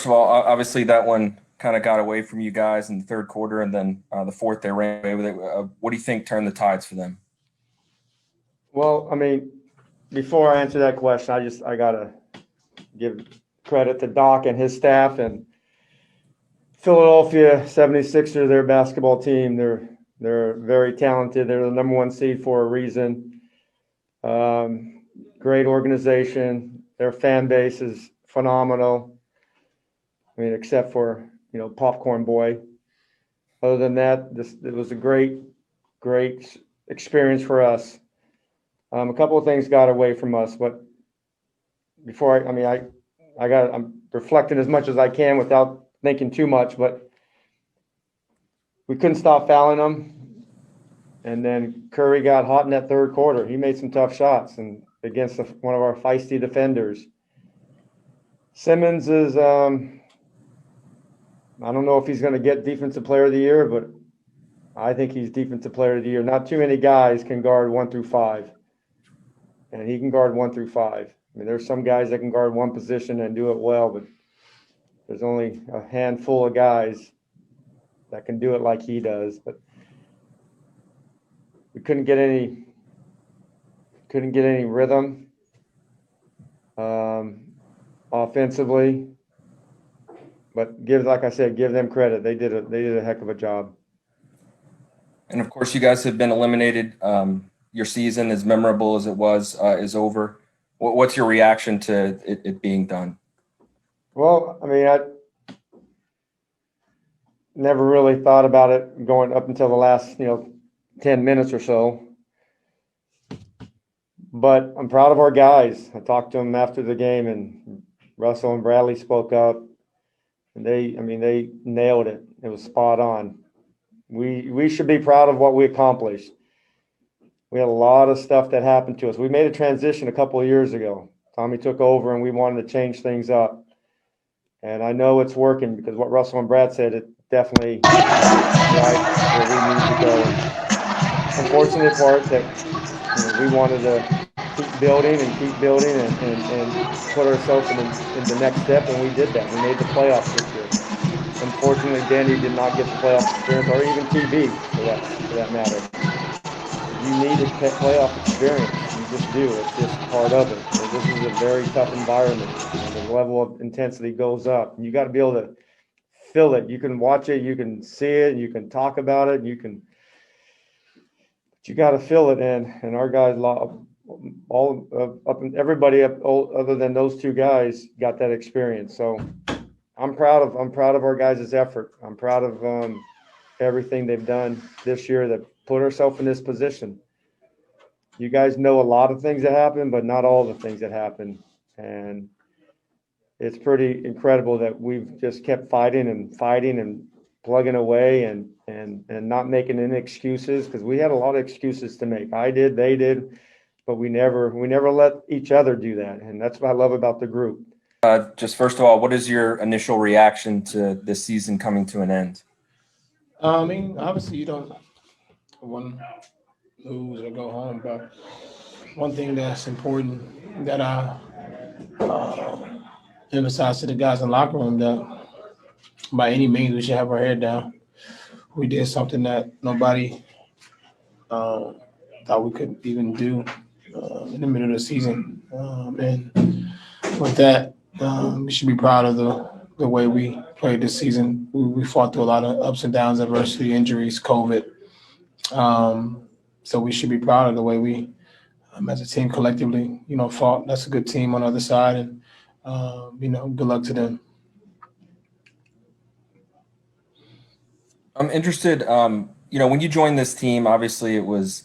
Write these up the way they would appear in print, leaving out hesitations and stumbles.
of all, obviously that one kind of got away from you guys in the third quarter, and then the fourth they ran away with it. What do you think turned the tides for them? Well, I mean, before I answer that question, I gotta give credit to Doc and his staff and Philadelphia 76ers, their basketball team. They're very talented. They're the number one seed for a reason. Great organization. Their fan base is phenomenal. I mean, except for, Popcorn Boy. Other than that, it was a great experience for us. A couple of things got away from us, but I'm reflecting as much as I can without thinking too much, but we couldn't stop fouling them. And then Curry got hot in that third quarter. He made some tough shots and against one of our feisty defenders. Simmons is, I don't know if he's going to get Defensive Player of the Year, but I think he's Defensive Player of the Year. Not too many guys can guard 1 through 5, and he can guard 1 through 5. I mean, there's some guys that can guard one position and do it well, but there's only a handful of guys that can do it like he does. But we couldn't get any rhythm offensively. But like I said, give them credit. They did a heck of a job. And of course, you guys have been eliminated. Your season, as memorable as it was, is over. What's your reaction to it being done? Well, I mean, I never really thought about it going up until the last, 10 minutes or so. But I'm proud of our guys. I talked to them after the game, and Russell and Bradley spoke up. And they nailed it. It was spot on. We should be proud of what we accomplished. We had a lot of stuff that happened to us. We made a transition a couple of years ago. Tommy took over, and we wanted to change things up. And I know it's working because what Russell and Brad said, it definitely right where we need to go. Unfortunate part that we wanted to keep building and put ourselves in the next step, and we did that. We made the playoffs this year. Unfortunately, Danny did not get the playoff experience, or even TB for that matter. You need a playoff experience. You just do. It's just part of it. And this is a very tough environment, and the level of intensity goes up. And you got to be able to feel it. You can watch it, you can see it, you can talk about it, but you got to feel it. And our guys, everybody other than those two guys, got that experience. So I'm proud of our guys' effort. I'm proud of everything they've done this year that put ourselves in this position. You guys know a lot of things that happen, but not all the things that happen. And it's pretty incredible that we've just kept fighting and plugging away and not making any excuses, because we had a lot of excuses to make. I did, they did, but we never let each other do that. And that's what I love about the group. Just first of all, what is your initial reaction to this season coming to an end? I mean, obviously you don't want to lose or go home, but one thing that's important that I emphasize to the guys in the locker room, that by any means we should have our head down. We did something that nobody thought we could even do in the middle of the season, and with that, we should be proud of the way we played this season. We fought through a lot of ups and downs, adversity, injuries, COVID. So we should be proud of the way we, as a team collectively, fought. That's a good team on the other side, and good luck to them. I'm interested, when you joined this team, obviously it was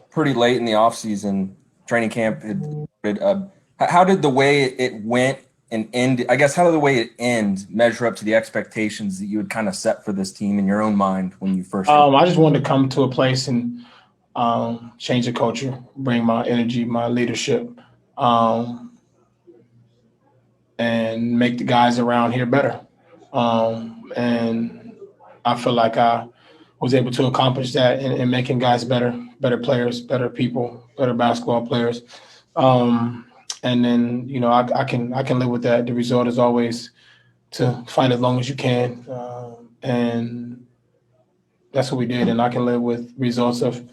pretty late in the offseason. Training camp how did the way it went and end, I guess, how did the way it end measure up to the expectations that you had kind of set for this team in your own mind when you first I just wanted to come to a place and change the culture, bring my energy, my leadership, and make the guys around here better. And I feel like I was able to accomplish that in making guys better players, better people, better basketball players. And then, I can live with that. The result is always to fight as long as you can, and that's what we did. And I can live with results of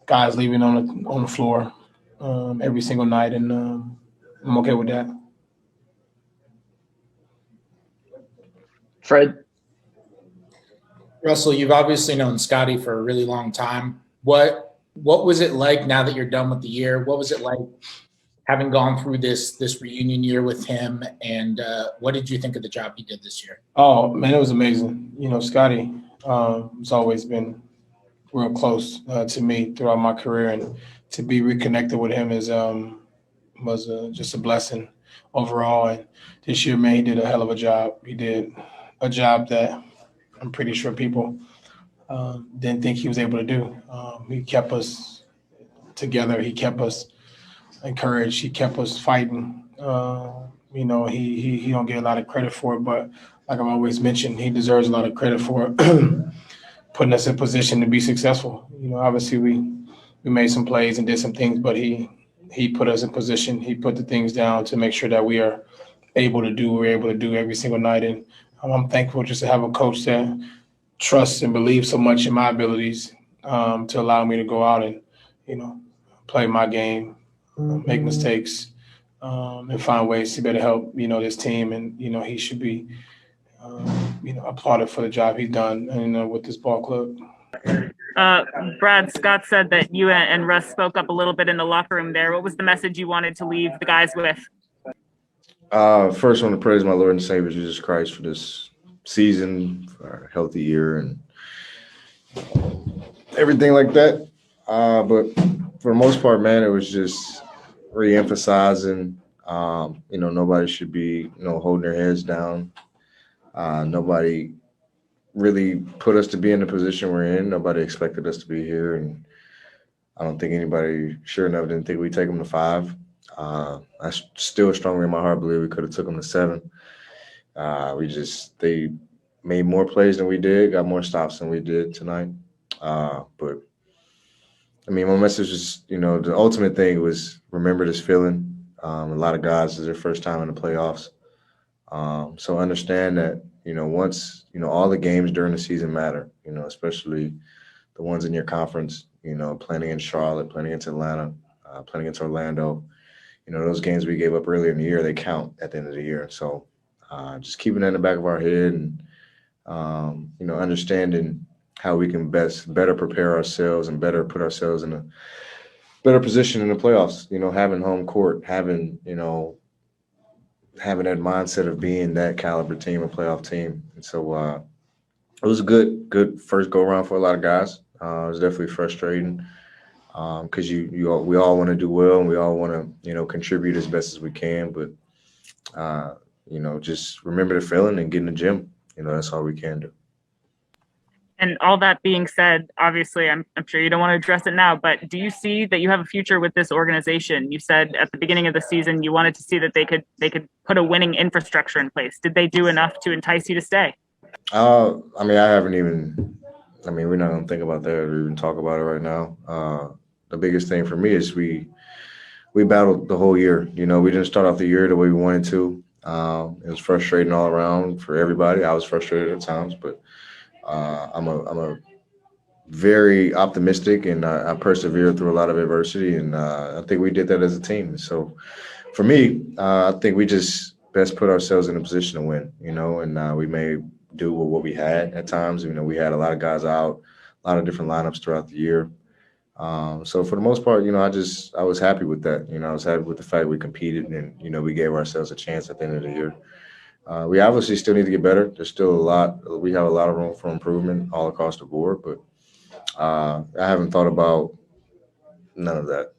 guys leaving on the floor every single night, and I'm okay with that. Fred? Russell, you've obviously known Scotty for a really long time. What was it like now that you're done with the year? What was it like having gone through this reunion year with him? And what did you think of the job he did this year? Oh man, it was amazing. Scotty has always been real close to me throughout my career, and to be reconnected with him was just a blessing overall. And this year, man, he did a hell of a job. He did a job that I'm pretty sure people didn't think he was able to do. He kept us together. He kept us encouraged. He kept us fighting. He don't get a lot of credit for it, but like I've always mentioned, he deserves a lot of credit for putting us in position to be successful. Obviously we made some plays and did some things, but he put us in position. He put the things down to make sure that we are able to do what we're able to do every single night. And I'm thankful just to have a coach that trusts and believes so much in my abilities to allow me to go out and, play my game, make mistakes, and find ways to better help, this team. And, he should be, applauded for the job he's done, with this ball club. Brad, Scott said that you and Russ spoke up a little bit in the locker room there. What was the message you wanted to leave the guys with? First, I want to praise my Lord and Savior Jesus Christ for this season, for a healthy year, and everything like that. But for the most part, man, it was just re-emphasizing, nobody should be, holding their heads down. Nobody really put us to be in the position we're in. Nobody expected us to be here, and I don't think anybody, sure enough, didn't think we'd take them to 5. I still strongly in my heart believe we could have took them to 7. They made more plays than we did, got more stops than we did tonight. But my message is, the ultimate thing was remember this feeling. A lot of guys, is their first time in the playoffs. So understand that, once, all the games during the season matter, especially the ones in your conference, playing against Charlotte, playing against Atlanta, playing against Orlando. Those games we gave up earlier in the year, they count at the end of the year. So just keeping that in the back of our head and, understanding how we can better prepare ourselves and better put ourselves in a better position in the playoffs, having home court, having that mindset of being that caliber team, a playoff team. And so it was a good first go around for a lot of guys. It was definitely frustrating. Because we all want to do well and we all want to, contribute as best as we can. But, just remember the feeling and get in the gym. That's all we can do. And all that being said, obviously, I'm sure you don't want to address it now, but do you see that you have a future with this organization? You said at the beginning of the season you wanted to see that they could put a winning infrastructure in place. Did they do enough to entice you to stay? I haven't even. We're not going to think about that or even talk about it right now. The biggest thing for me is we battled the whole year. We didn't start off the year the way we wanted to. It was frustrating all around for everybody. I was frustrated at times, but I'm a very optimistic, and I persevered through a lot of adversity, and I think we did that as a team. So for me, I think we just best put ourselves in a position to win, and we may do with what we had at times. We had a lot of guys out, a lot of different lineups throughout the year. So for the most part, I was happy with that. I was happy with the fact we competed and, we gave ourselves a chance at the end of the year. We obviously still need to get better. There's still we have a lot of room for improvement all across the board, but I haven't thought about none of that.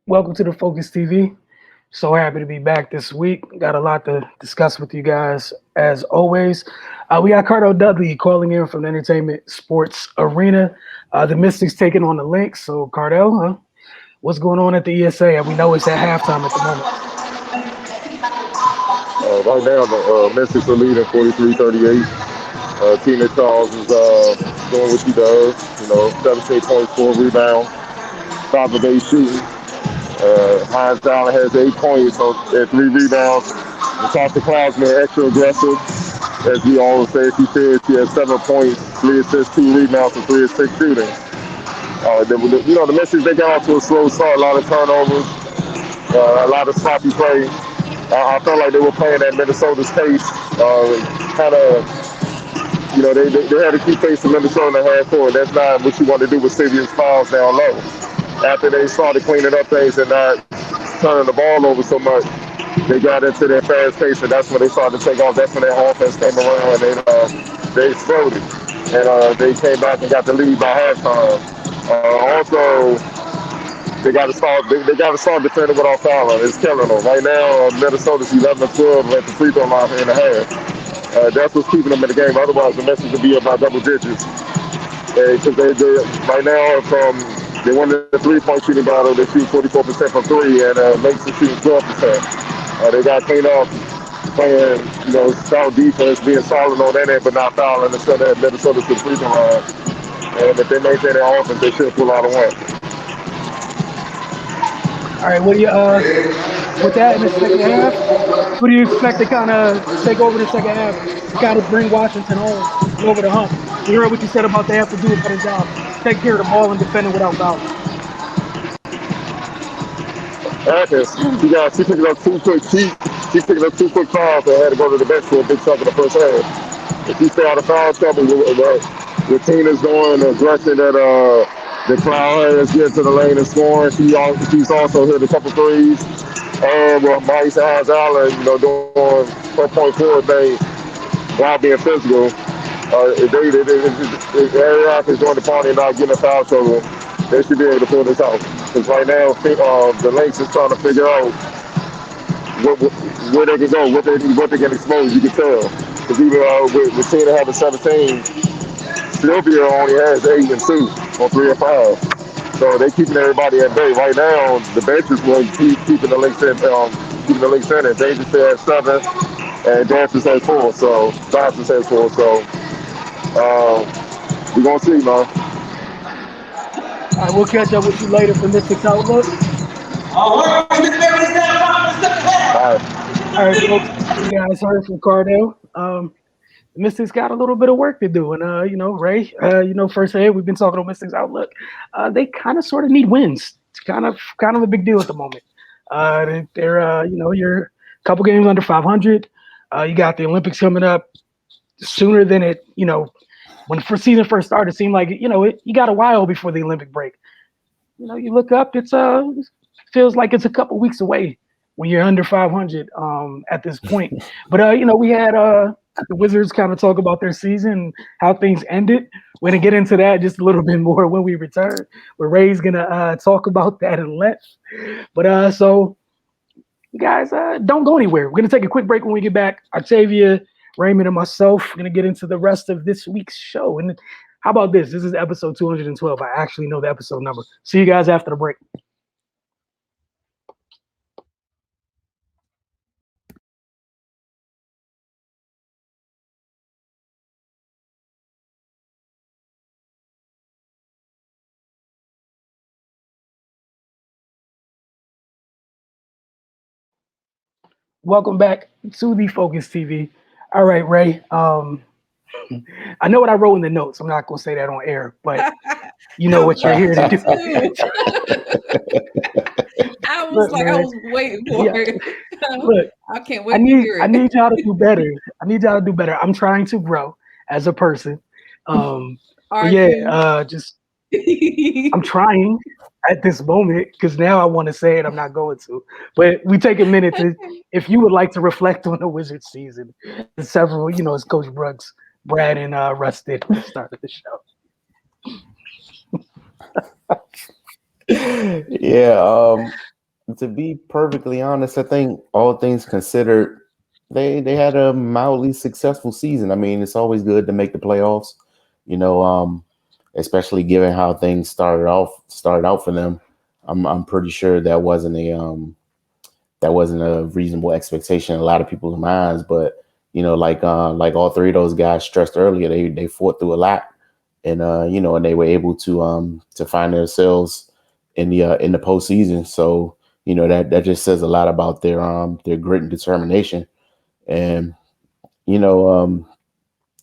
Welcome to the Focus TV. So happy to be back this week. Got a lot to discuss with you guys as always. We got Cardell Dudley calling in from the Entertainment Sports Arena. The Mystics taking on the Lynx. So Cardell, what's going on at the ESA? And we know it's at halftime at the moment. Right now, the Mystics are leading 43-38. Tina Charles is doing what she does, 17.4 rebounds, 5 of 8 shooting. Hines Allen has 8 points and 3 rebounds. Natasha Klausman extra aggressive. As we always say, she has 7 points, 3 assists, 2 rebounds, and 3 of 6 shooting. The Mystics, they got off to a slow start, a lot of turnovers, a lot of sloppy play. I felt like they were playing at Minnesota's pace, kind of. They had to keep facing Minnesota in the half court. That's not what you want to do with serious fouls down low. After they started cleaning up things and not turning the ball over so much, they got into their fast pace, and that's when they started to take off. That's when their offense came around, and they exploded. And they came back and got the lead by halftime. Also, they got to start. They got to start defending without fouling. It's killing them right now. Minnesota's 11-12 at the free throw line in the half. That's what's keeping them in the game. Otherwise, the Mets would be about double digits. Because they right now they won the 3-point shooting battle. They shoot 44% from 3, and Lynx is shooting 12%. They got clean up playing, stout defense, being solid on that end, but not fouling until that Minnesota to the free throw line. And if they maintain their offense, they should pull out a win. All right, what do you with that in the second half? Who do you expect to kind of take over the second half to kind of bring Washington home and over the hump? We heard what you said about they have to do a better job, take care of the ball and defending without fouling. Atkins, she picked up 2 quick fouls and had to go to the bench for a big chunk of the first half. If she stay out of foul trouble, with Tina's doing the aggression that Cloud has getting to the lane and scoring. She's also hit a couple threes. Mike Hines Allen, doing her point forward thing while being physical. If Ariak is doing the party and not getting a foul trouble, they should be able to pull this out. Because right now, the Lynx is trying to figure out where they can go, what they can expose. You can tell. Because even with Tina having 17, Sylvia only has 8 and 2 on 3 and 5. So they keeping everybody at bay. Right now, the bench is going to keeping the Lynx in. Keeping the Lynx in. And Davis has 7, and Dances has 4. So Johnson has 4. So we're gonna see, man. All right, we'll catch up with you later for Mystics Outlook. All right, folks. You guys heard from Cardell. The Mystics got a little bit of work to do, and Ray, first aid. We've been talking on Mystics Outlook. They kind of sort of need wins. It's kind of a big deal at the moment. They're you're a couple games under 500. You got the Olympics coming up sooner than it. When the season first started, it seemed like you got a while before the Olympic break. You look up, it feels like it's a couple weeks away when you're under 500 at this point. But we had the Wizards kind of talk about their season, how things ended. We're gonna get into that just a little bit more when we return. Where Ray's gonna talk about that in length. But so you guys don't go anywhere. We're gonna take a quick break. When we get back, Octavia, Raymond, and myself are gonna get into the rest of this week's show. And how about this? This is episode 212. I actually know the episode number. See you guys after the break. Welcome back to the Focus TV. All right, Ray. I know what I wrote in the notes. I'm not going to say that on air, but you know what you're here to do. I was I was waiting for it. Look, I can't wait to hear it. I need y'all to do better. I'm trying to grow as a person. I'm trying at this moment because now I want to say it. I'm not going to. But we take a minute to, if you would like to reflect on the Wizards season. Several, as Coach Brooks, Brad, and Russ did at the start of the show. Yeah. To be perfectly honest, I think all things considered, they had a mildly successful season. I mean, it's always good to make the playoffs, especially given how things started out for them. I'm pretty sure that wasn't a reasonable expectation in a lot of people's minds. But like all 3 of those guys stressed earlier, they fought through a lot, and and they were able to find themselves in the postseason. So that just says a lot about their grit and determination. And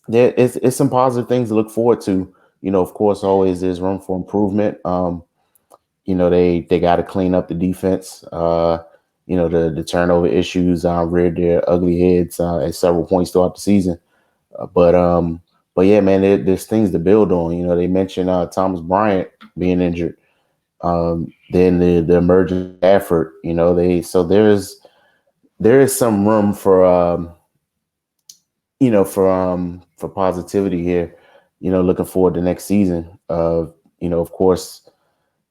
it's some positive things to look forward to. Of course, always there's room for improvement. They got to clean up the defense. The turnover issues reared their ugly heads at several points throughout the season. But yeah, man, there's things to build on. They mentioned Thomas Bryant being injured. Then the emerging effort. There is some room for for positivity here. Looking forward to next season. Of course,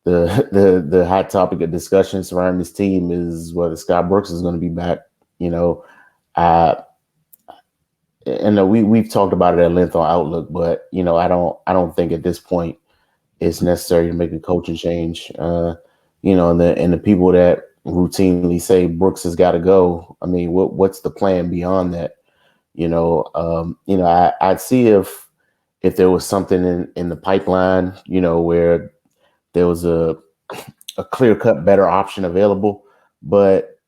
the hot topic of discussion surrounding this team is whether Scott Brooks is going to be back. And we've talked about it at length on Outlook, but I don't think at this point it's necessary to make a coaching change. And the people that routinely say Brooks has got to go. I mean, what's the plan beyond that? I'd see if there was something in the pipeline, where there was a clear-cut better option available. But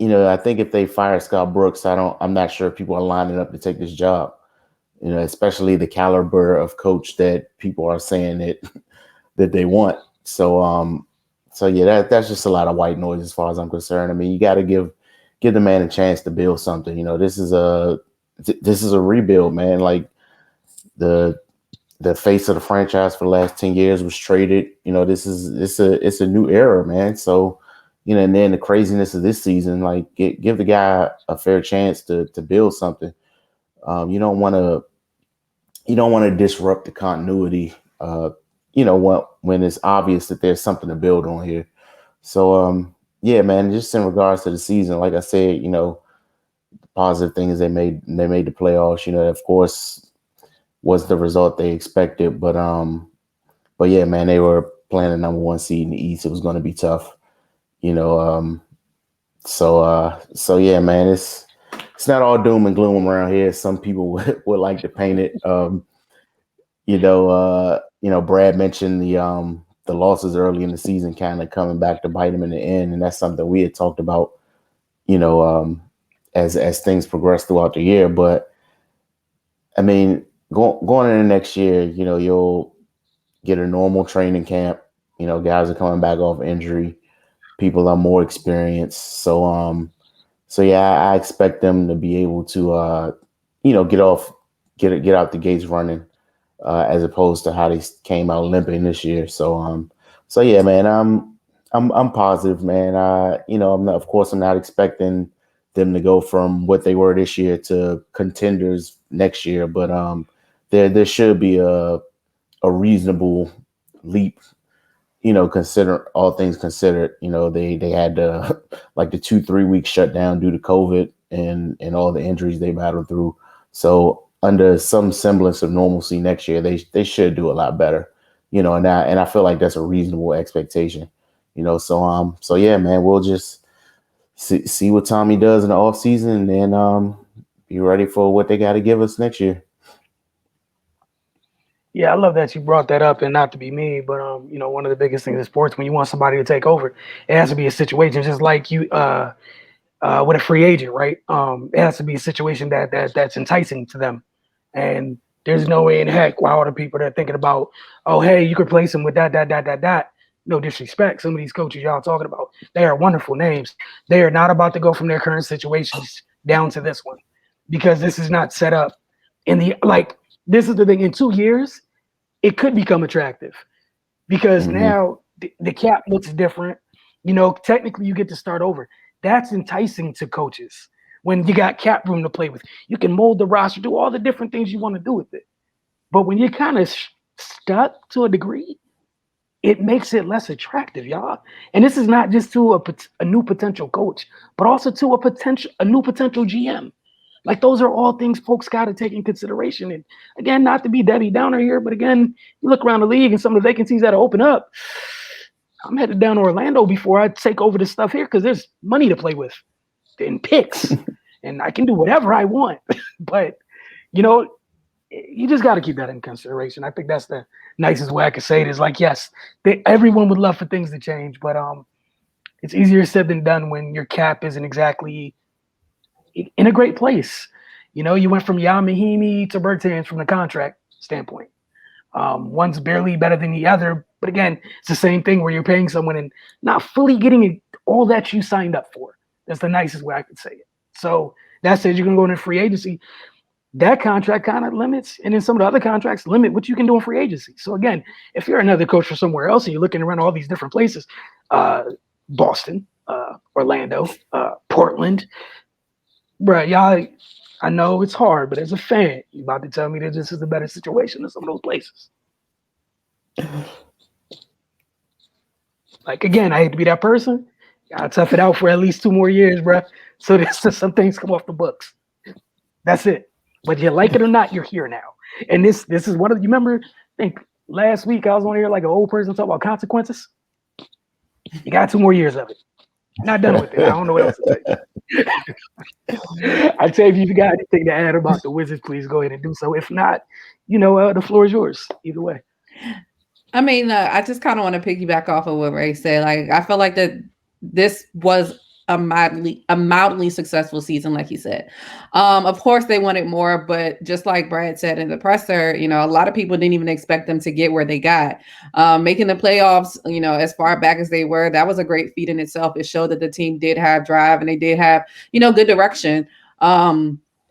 I think if they fire Scott Brooks, I'm not sure if people are lining up to take this job. Especially the caliber of coach that people are saying that they want. So yeah, that's just a lot of white noise as far as I'm concerned. I mean, you got to give the man a chance to build something. This is a rebuild, man. Like the face of the franchise for the last 10 years was traded. It's a new era, man. So, and then the craziness of this season, like give the guy a fair chance to build something. You don't want to disrupt the continuity, when it's obvious that there's something to build on here. So, yeah, man, just in regards to the season, like I said, the positive thing is they made the playoffs, of course, was the result they expected. But yeah, man, they were playing the number 1 seed in the East. It was going to be tough, So yeah, man, it's not all doom and gloom around here. Some people would like to paint it. Brad mentioned the losses early in the season kind of coming back to bite him in the end, and that's something we had talked about, as things progress throughout the year. But I mean, going into next year, you'll get a normal training camp. Guys are coming back off injury. People are more experienced. So yeah, I expect them to be able to, get out the gates running, as opposed to how they came out limping this year. So yeah, man, I'm positive, man. Of course, I'm not expecting them to go from what they were this year to contenders next year, but there should be a reasonable leap. Consider all things considered. They had like the 2-3 week shutdown due to COVID and all the injuries they battled through. So under some semblance of normalcy next year, they should do a lot better. And I feel like that's a reasonable expectation. So yeah, man, we'll just see what Tommy does in the off season and be ready for what they got to give us next year. Yeah, I love that you brought that up, and not to be me, but one of the biggest things in sports, when you want somebody to take over, it has to be a situation just like you with a free agent, right? It has to be a situation that's enticing to them, and there's no way in heck why all the people that are thinking about, oh, hey, you could replace him with that. No disrespect, some of these coaches y'all talking about, they are wonderful names. They are not about to go from their current situations down to this one, because this is not set up this is the thing. In 2 years, it could become attractive because now the cap looks different. Technically you get to start over. That's enticing to coaches when you got cap room to play with. You can mold the roster, do all the different things you want to do with it. But when you're kind of stuck to a degree, it makes it less attractive, y'all. And this is not just to a new potential coach, but also to a new potential GM. Like, those are all things folks got to take in consideration. And again, not to be Debbie Downer here, but again, you look around the league and some of the vacancies that are open up. I'm headed down to Orlando before I take over this stuff here, because there's money to play with and picks, and I can do whatever I want. But you just got to keep that in consideration. I think that's the nicest way I could say it is like, yes, everyone would love for things to change, but it's easier said than done when your cap isn't exactly in a great place. You know, you went from Yamahimi to Bertans from the contract standpoint. One's barely better than the other, but again, it's the same thing where you're paying someone and not fully getting all that you signed up for. That's the nicest way I could say it. So that says you're going to go into free agency. That contract kind of limits, and then some of the other contracts limit what you can do in free agency. So again, if you're another coach for somewhere else and you're looking around all these different places, Boston, Orlando, Portland, bro, y'all, I know it's hard, but as a fan, you about to tell me that this is a better situation than some of those places. Like, again, I hate to be that person. Gotta tough it out for at least 2 more years, bro. So there's some things come off the books. That's it. Whether you like it or not, you're here now. And this is one of you remember, I think last week I was on here like an old person talking about consequences. You got 2 more years of it. Not done with it. I don't know what else to say. I'd say if you got anything to add about the Wizards, please go ahead and do so. If not, the floor is yours. Either way. I mean, I just kind of want to piggyback off of what Ray said. Like, I feel like that this was a mildly successful season, like he said. Of course, they wanted more, but just like Brad said in the presser, a lot of people didn't even expect them to get where they got. Making the playoffs, as far back as they were, that was a great feat in itself. It showed that the team did have drive and they did have, good direction,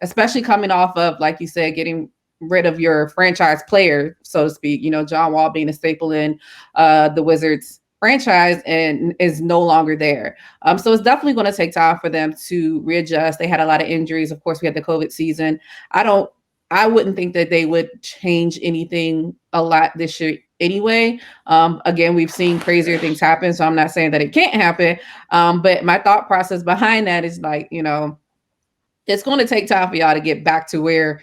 especially coming off of, like you said, getting rid of your franchise player, so to speak. John Wall being a staple in the Wizards franchise and is no longer there. So it's definitely going to take time for them to readjust. They had a lot of injuries. Of course, we had the COVID season. I wouldn't think that they would change anything a lot this year anyway. Again, we've seen crazier things happen, so I'm not saying that it can't happen. But my thought process behind that is like, it's going to take time for y'all to get back to where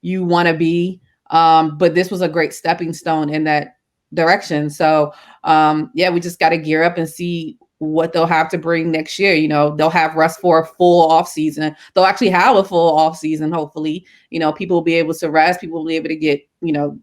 you want to be. But this was a great stepping stone in that direction. So we just got to gear up and see what they'll have to bring next year. They'll have Russ for a full off season. They'll actually have a full off season. Hopefully, people will be able to rest. People will be able to get,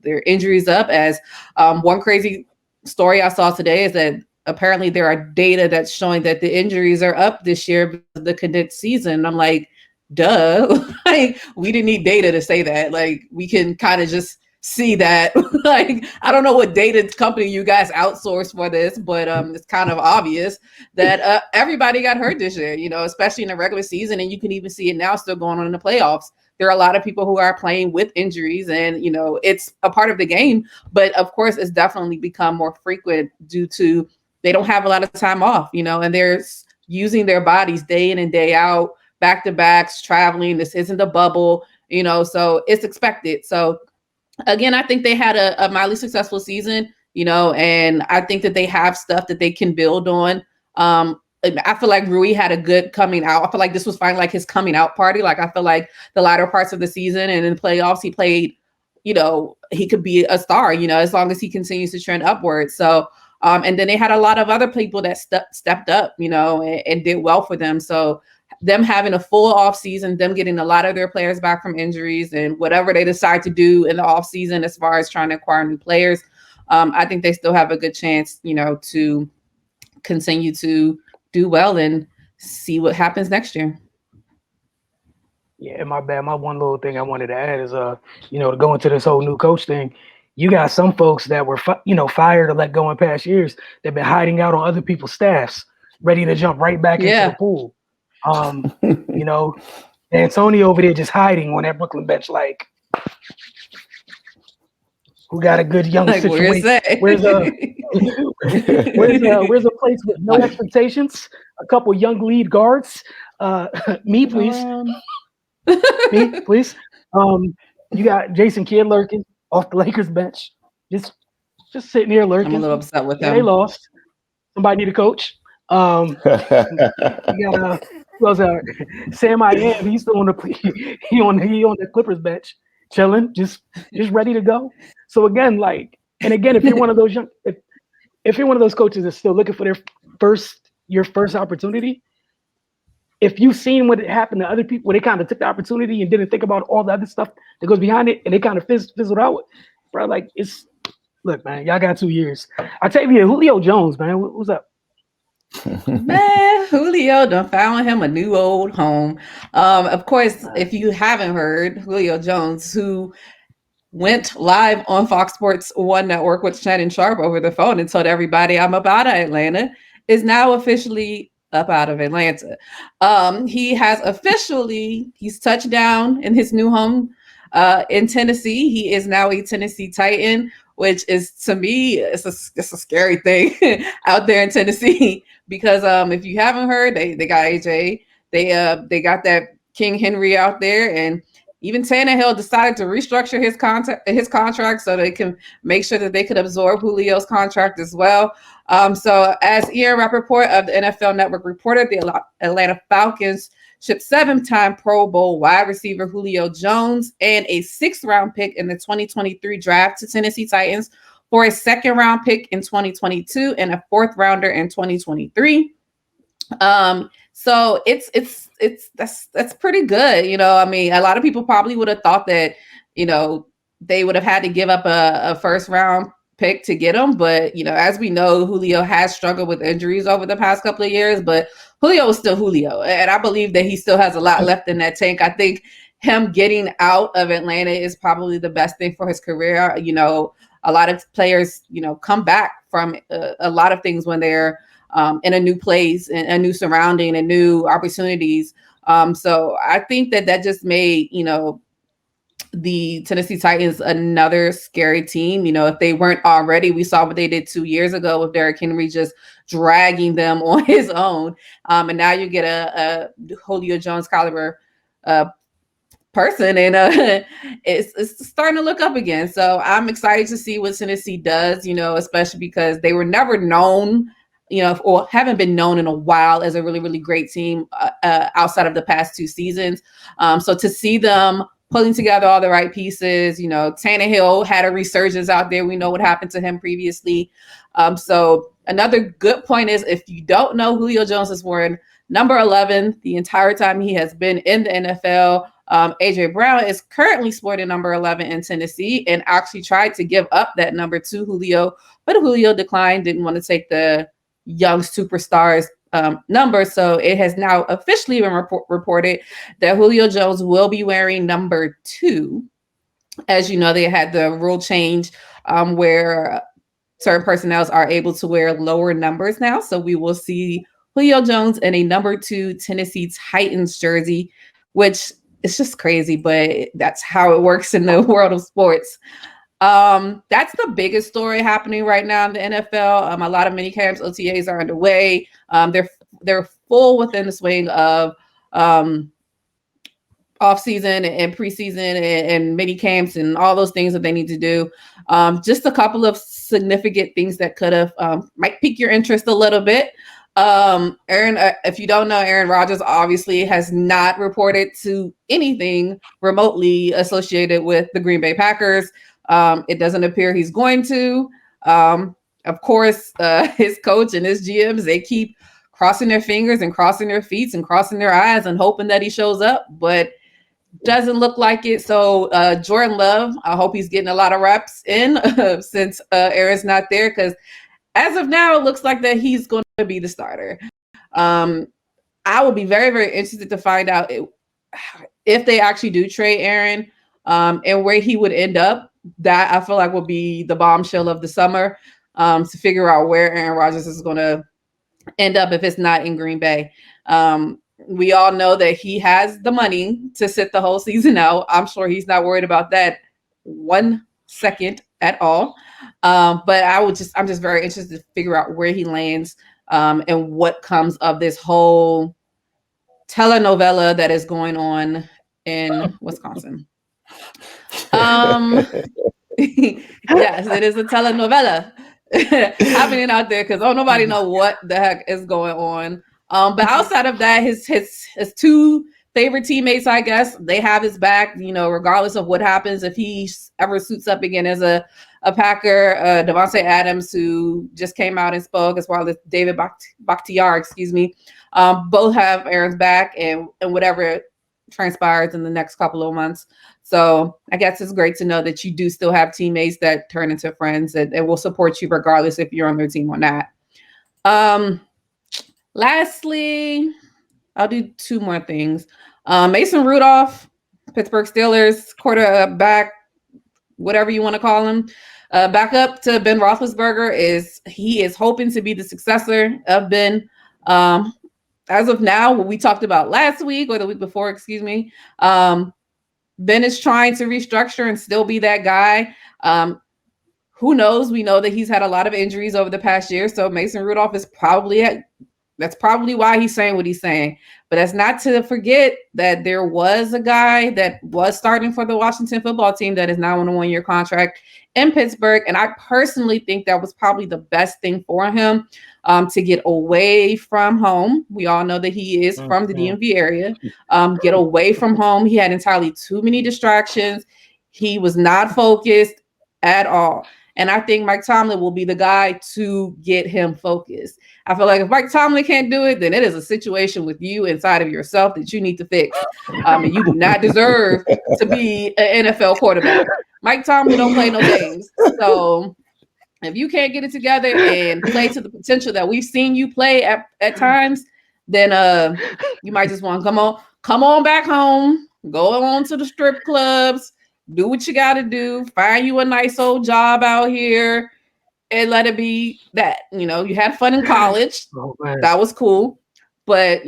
their injuries up. As one crazy story I saw today is that apparently there are data that's showing that the injuries are up this year because of the condensed season. I'm like, duh, like we didn't need data to say that. Like we can kind of just see that. Like I don't know what data company you guys outsource for this, but it's kind of obvious that everybody got hurt this year, especially in the regular season, and you can even see it now still going on in the playoffs. There are a lot of people who are playing with injuries, and it's a part of the game, but of course it's definitely become more frequent due to they don't have a lot of time off, and they're using their bodies day in and day out, back-to-backs, traveling. This isn't a bubble, so it's expected. So again, I think they had a mildly successful season, and I think that they have stuff that they can build on. I feel like Rui had a good coming out. I feel like this was finally like his coming out party. Like I feel like the latter parts of the season and in the playoffs, he played, he could be a star, as long as he continues to trend upwards. So, and then they had a lot of other people that stepped up, and did well for them. So them having a full off season, them getting a lot of their players back from injuries and whatever they decide to do in the off season, as far as trying to acquire new players, I think they still have a good chance, to continue to do well and see what happens next year. Yeah, my bad. My one little thing I wanted to add is, to go into this whole new coach thing, you got some folks that were, fired or let go in past years. They've been hiding out on other people's staffs, ready to jump right back into the pool. Antonio over there just hiding on that Brooklyn bench, like who got a good young situation. Where's a place with no expectations? A couple young lead guards. Me, please. Me, please. You got Jason Kidd lurking off the Lakers bench, just sitting here lurking. I'm a little upset with them. They lost. Somebody need a coach. You got Sam I am. He's still on the he on the Clippers bench, chilling, just ready to go. So again, if you're one of those if you're one of those coaches that's still looking for your first opportunity, if you've seen what happened to other people, where they kind of took the opportunity and didn't think about all the other stuff that goes behind it, and they kind of fizzled out, bro. Like, look, man, y'all got 2 years. Octavia, Julio Jones, man, what's up? Man, Julio done found him a new old home. Of course, if you haven't heard, Julio Jones, who went live on Fox Sports 1 Network with Shannon Sharp over the phone and told everybody I'm up out of Atlanta, is now officially up out of Atlanta. He's touched down in his new home in Tennessee. He is now a Tennessee Titan, which is, to me, it's a scary thing out there in Tennessee, because if you haven't heard, they got AJ, they got that King Henry out there, and even Tannehill decided to restructure his contract so they can make sure that they could absorb Julio's contract as well. So as Ian Rappaport of the NFL Network reported, the Atlanta Falcons shipped 7-time Pro Bowl wide receiver Julio Jones and a 6th-round pick in the 2023 draft to Tennessee Titans for a 2nd-round pick in 2022 and a 4th-rounder in 2023. So that's pretty good. You know, I mean, a lot of people probably would have thought that, you know, they would have had to give up a 1st-round pick to get him. But, you know, as we know, Julio has struggled with injuries over the past couple of years, but Julio is still Julio. And I believe that he still has a lot left in that tank. I think him getting out of Atlanta is probably the best thing for his career. You know, a lot of players, you know, come back from a lot of things when they're in a new place, and a new surrounding, and new opportunities. So I think that just made, you know, the Tennessee Titans another scary team. You know, if they weren't already, we saw what they did 2 years ago with Derrick Henry just dragging them on his own. And now you get a Julio Jones caliber person, and it's starting to look up again. So I'm excited to see what Tennessee does, you know, especially because they were never known, you know, or haven't been known in a while as a really, really great team outside of the past 2 seasons. So to see them pulling together all the right pieces, you know, Tannehill had a resurgence out there. We know what happened to him previously. So another good point is, if you don't know, Julio Jones has worn number 11 the entire time he has been in the NFL. AJ Brown is currently sporting number 11 in Tennessee, and actually tried to give up that number to Julio, but Julio declined, didn't want to take the young superstars number. So it has now officially been reported that Julio Jones will be wearing number 2. As you know, they had the rule change where certain personnel are able to wear lower numbers now. So we will see Julio Jones in a number 2 Tennessee Titans jersey, which is just crazy, but that's how it works in the world of sports. That's the biggest story happening right now in the NFL. A lot of mini camps, OTAs are underway. They're full within the swing of off season and preseason and mini camps and all those things that they need to do. Just a couple of significant things that could have might pique your interest a little bit. Aaron, if you don't know, Aaron Rodgers obviously has not reported to anything remotely associated with the Green Bay Packers. It doesn't appear he's going to. Of course, his coach and his GMs, they keep crossing their fingers and crossing their feet and crossing their eyes and hoping that he shows up, but doesn't look like it. So Jordan Love, I hope he's getting a lot of reps in since Aaron's not there, because as of now, it looks like that he's going to be the starter. I will be very, very interested to find out if they actually do trade Aaron and where he would end up. That I feel like will be the bombshell of the summer, to figure out where Aaron Rodgers is going to end up if it's not in Green Bay. We all know that he has the money to sit the whole season out. I'm sure he's not worried about that 1 second at all. But I'm just very interested to figure out where he lands and what comes of this whole telenovela that is going on in Wisconsin. Yes, it is a telenovela happening out there, because nobody know what the heck is going on. But outside of that, his 2 favorite teammates, I guess, they have his back, you know, regardless of what happens. If he ever suits up again as a Packer, Devontae Adams, who just came out and spoke, as well as David Bakhtiar, Both have Aaron's back, and whatever transpires in the next couple of months. So I guess it's great to know that you do still have teammates that turn into friends and will support you regardless if you're on their team or not. Lastly, I'll do two more things. Mason Rudolph, Pittsburgh Steelers quarterback, whatever you want to call him, back up to Ben Roethlisberger, he is hoping to be the successor of Ben. As of now, what we talked about last week or the week before, excuse me, Ben is trying to restructure and still be that guy. Who knows? We know that he's had a lot of injuries over the past year, so Mason Rudolph is that's probably why he's saying what he's saying. But that's not to forget that there was a guy that was starting for the Washington football team that is now on a 1-year contract in Pittsburgh. And I personally think that was probably the best thing for him, to get away from home. We all know that he is from the DMV area. Get away from home. He had entirely too many distractions. He was not focused at all. And I think Mike Tomlin will be the guy to get him focused. I feel like if Mike Tomlin can't do it, then it is a situation with you inside of yourself that you need to fix. And you do not deserve to be an NFL quarterback. Mike Tomlin don't play no games. So if you can't get it together and play to the potential that we've seen you play at times, then you might just want to come on back home, go on to the strip clubs, do what you got to do, find you a nice old job out here, and let it be that. You know, you had fun in college. That was cool. But,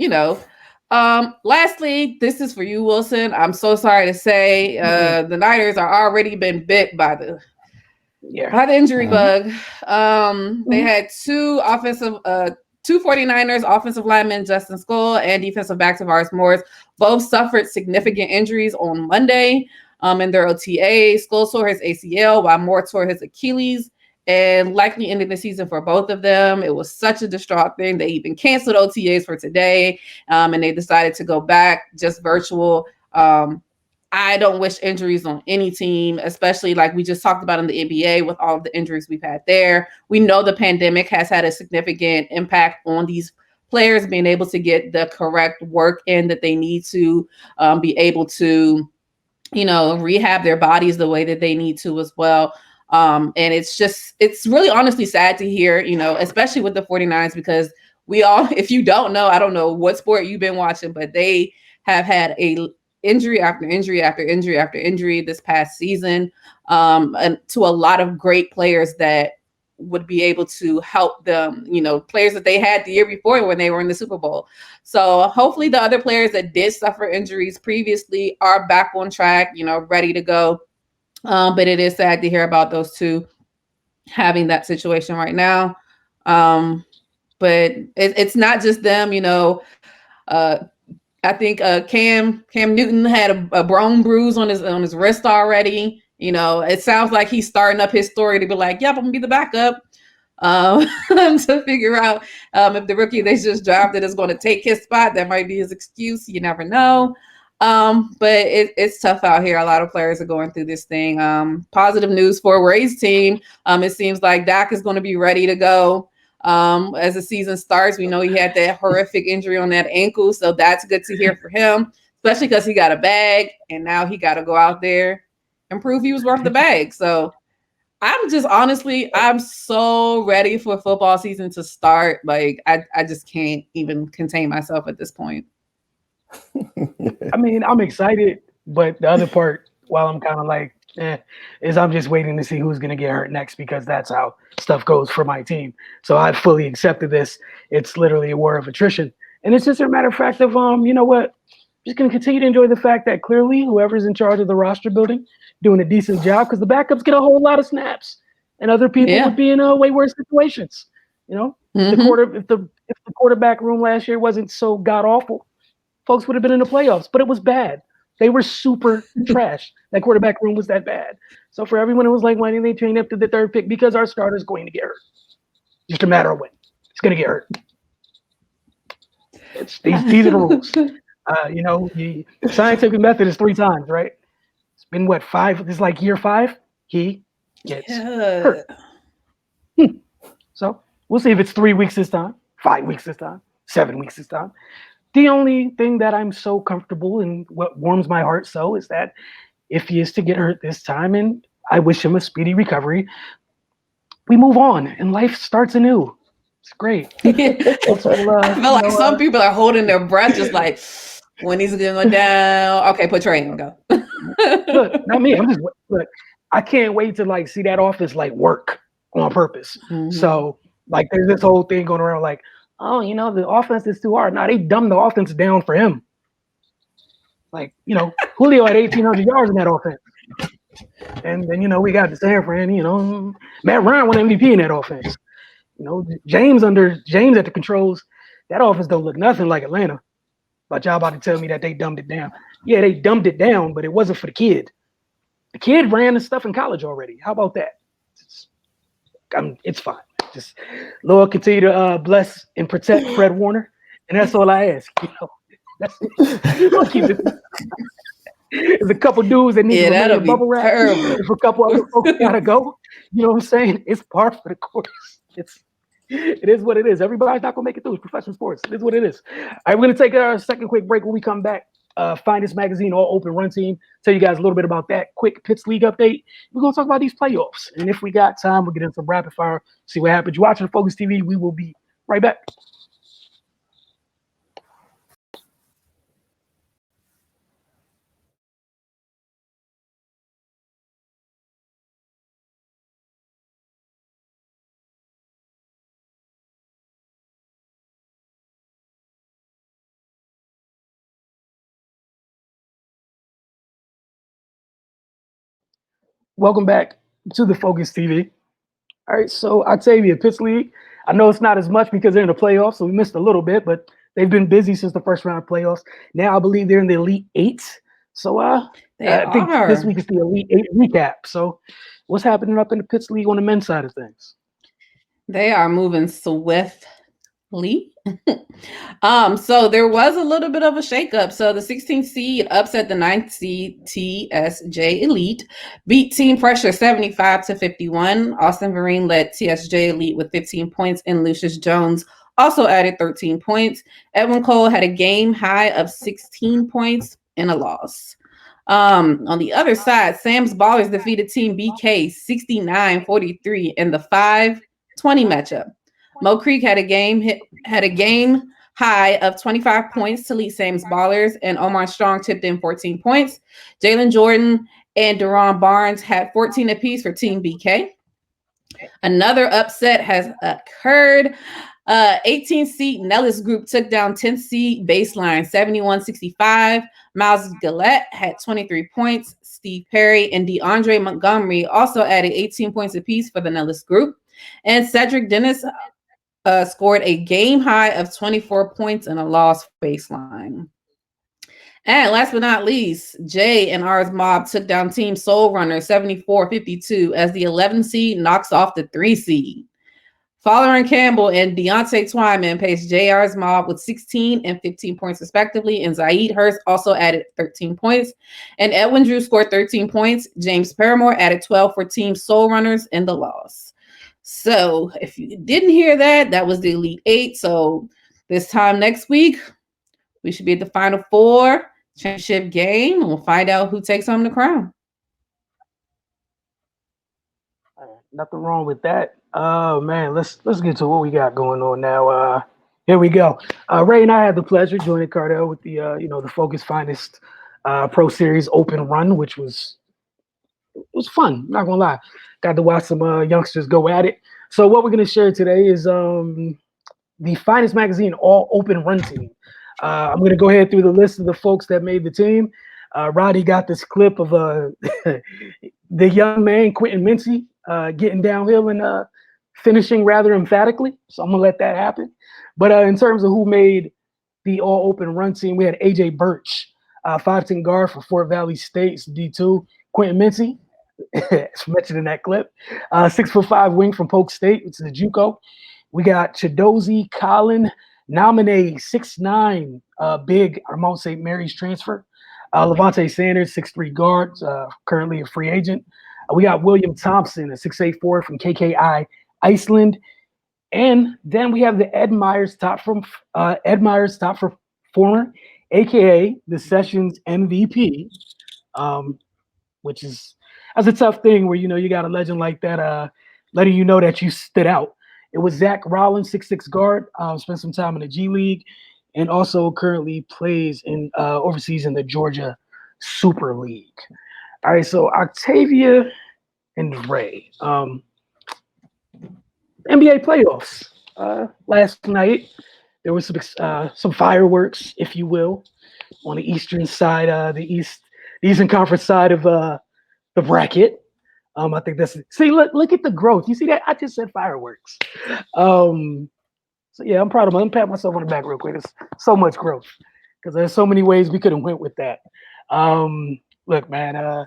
lastly, this is for you, Wilson. I'm so sorry to say the Niners are already been bit by the injury bug. They had two 49ers offensive linemen, Justin Skull, and defensive back Tavares Morris, both suffered significant injuries on Monday. In their OTA, Skull tore his ACL while Moore tore his Achilles, and likely ended the season for both of them. It was such a distraught thing. They even canceled OTAs for today, and they decided to go back just virtual. I don't wish injuries on any team, especially like we just talked about in the NBA with all of the injuries we've had there. We know the pandemic has had a significant impact on these players being able to get the correct work in that they need to be able to rehab their bodies the way that they need to as well. And it's really honestly sad to hear, especially with the 49ers, because we all, if you don't know, I don't know what sport you've been watching, but they have had a injury after injury after injury after injury this past season, and to a lot of great players that would be able to help them, players that they had the year before when they were in the Super Bowl. So hopefully the other players that did suffer injuries previously are back on track, ready to go. But it is sad to hear about those two having that situation right now. But it's not just them, I think Cam Newton had a bone bruise on his wrist already. It sounds like he's starting up his story to be like, yep, I'm gonna be the backup, to figure out if the rookie they just drafted is going to take his spot. That might be his excuse. You never know. But it's tough out here. A lot of players are going through this thing. Positive news for Ray's team. It seems like Dak is going to be ready to go as the season starts. We know he had that horrific injury on that ankle, so that's good to hear for him, especially because he got a bag and now he got to go out there and prove he was worth the bag. So I'm so ready for football season to start. Like I just can't even contain myself at this point. I mean, I'm excited, but the other part, while I'm kind of like, is I'm just waiting to see who's going to get hurt next, because that's how stuff goes for my team. So I fully accepted this. It's literally a war of attrition. And it's just a matter of fact of, you know what? Just going to continue to enjoy the fact that clearly whoever's in charge of the roster building doing a decent job, because the backups get a whole lot of snaps and other people would be in way worse situations. If the quarterback room last year wasn't so god awful, folks would have been in the playoffs, but it was bad. They were super trash. That quarterback room was that bad. So for everyone who was like, why didn't they train up to the third pick? Because our starter's going to get hurt. Just a matter of when. It's going to get hurt. These are the rules. The scientific method is 3 times, right? It's been 5? This is like year 5. He gets hurt. So we'll see if it's 3 weeks this time, 5 weeks this time, 7 weeks this time. The only thing that I'm so comfortable and what warms my heart so is that if he is to get hurt this time, and I wish him a speedy recovery, we move on and life starts anew. It's great. I feel like some people are holding their breath, just like when he's gonna go down. Okay, put Trey in, go. Look, not me. I'm just look. I can't wait to like see that offense like work on purpose. Mhm. So like, there's this whole thing going around like, oh, the offense is too hard. Now they dumbed the offense down for him. Like, Julio had 1,800 yards in that offense. And then, we got the San Fran, Matt Ryan won MVP in that offense. James at the controls, that offense don't look nothing like Atlanta. But y'all about to tell me that they dumbed it down. Yeah, they dumbed it down, but it wasn't for the kid. The kid ran the stuff in college already. How about that? It's fine. Just Lord continue to bless and protect Fred Warner. And that's all I ask. That's it. We'll keep it. There's a couple dudes that need to remain in bubble wrap. If a couple other folks gotta go, you know what I'm saying? It's par for the course. It is what it is. Everybody's not gonna make it through. It's professional sports. It is what it is. All right, we're gonna take our second quick break. When we come back, Finest Magazine All Open Run Team. Tell you guys a little bit about that. Quick Pitts League update. We're gonna talk about these playoffs, and if we got time, we'll get into some rapid fire. See what happens. You're watching Focus TV. We will be right back. Welcome back to the Focus TV. All right, so Octavia, Pitts League. I know it's not as much because they're in the playoffs, so we missed a little bit, but they've been busy since the first round of playoffs. Now I believe they're in the Elite Eight. So I think this week is the Elite Eight recap. So what's happening up in the Pitts League on the men's side of things? They are moving swiftly. So there was a little bit of a shakeup. So the 16th seed upset the 9th seed TSJ Elite, beat Team Pressure 75-51. Austin Vereen led TSJ Elite with 15 points, and Lucius Jones also added 13 points. Edwin Cole had a game high of 16 points and a loss. On the other side, Sam's Ballers defeated Team BK 69-43 in the 5-20 matchup. Mo Creek had a game high of 25 points to lead Sam's Ballers, and Omar Strong tipped in 14 points. Jalen Jordan and Deron Barnes had 14 apiece for Team BK. Another upset has occurred. 18th seed Nellis Group took down 10th seed Baseline 71-65. Miles Gillette had 23 points. Steve Perry and DeAndre Montgomery also added 18 points apiece for the Nellis Group. And Cedric Dennis scored a game high of 24 points and a loss Baseline. And last but not least, Jay and Ars Mob took down Team Soul Runner 74-52 as the 11th seed knocks off the 3 seed. Fowler and Campbell and Deontay Twyman paced JR's Mob with 16 and 15 points respectively, and Zaid Hurst also added 13 points. And Edwin Drew scored 13 points. James Paramore added 12 for Team Soul Runners in the loss. So if you didn't hear that, that was the Elite Eight. So this time next week, we should be at the Final Four championship game, and we'll find out who takes home the crown. Nothing wrong with that. Oh man, let's get to what we got going on now. Here we go. Ray and I had the pleasure joining Cardell with the the Focus Finest Pro Series Open Run, which was fun. Not gonna lie, got to watch some youngsters go at it. So what we're gonna share today is the Finest Magazine All Open Run Team. I'm gonna go ahead through the list of the folks that made the team. Roddy got this clip of the young man Quentin Mincy getting downhill and finishing rather emphatically. So I'm gonna let that happen. But in terms of who made the All Open Run Team, we had AJ Birch, 5'10" guard for Fort Valley State's D2. Quentin Mincy, as mentioned in that clip, 6'5" wing from Polk State, which is a JUCO. We got Chidozie Colin Nominee, 6'9", big Mount St. Mary's transfer. Levante Sanders, 6'3" guard, currently a free agent. We got William Thompson, a 6'8" forward from KKI Iceland. And then we have the Ed Myers top performer, aka the Sessions MVP, which is that's a tough thing where you got a legend like that letting you know that you stood out. It was Zach Rollins, 6'6" guard, spent some time in the G League, and also currently plays in overseas in the Georgia Super League. All right, so Octavia and Ray. NBA playoffs. Last night, there was some fireworks, if you will, on the eastern side, the Eastern Conference side of the bracket. I think look at the growth. You see that? I just said fireworks. So yeah, I'm proud of myself. I'm patting myself on the back real quick. There's so much growth because there's so many ways we could have went with that. Look, man,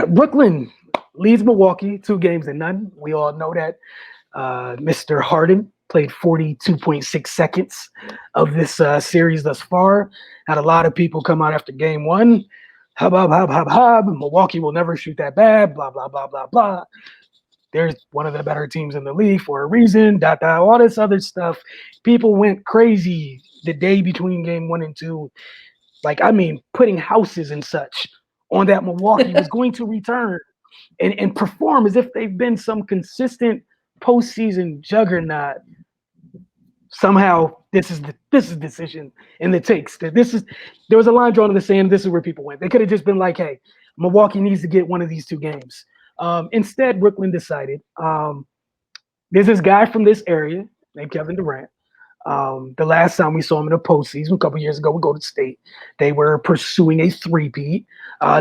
Brooklyn leads Milwaukee 2-0. We all know that. Mr. Harden played 42.6 seconds of this series thus far. Had a lot of people come out after game one. Hub. Milwaukee will never shoot that bad. Blah, blah, blah, blah, blah. There's one of the better teams in the league for a reason. All this other stuff. People went crazy the day between game 1 and 2. Putting houses and such on that Milwaukee was going to return and perform as if they've been some consistent postseason juggernaut. Somehow this is decision in the takes. There was a line drawn in the sand. This is where people went. They could have just been like, hey, Milwaukee needs to get one of these 2 games. Instead, Brooklyn decided there's this guy from this area named Kevin Durant. The last time we saw him in the postseason a couple years ago with Golden State, they were pursuing a three-peat.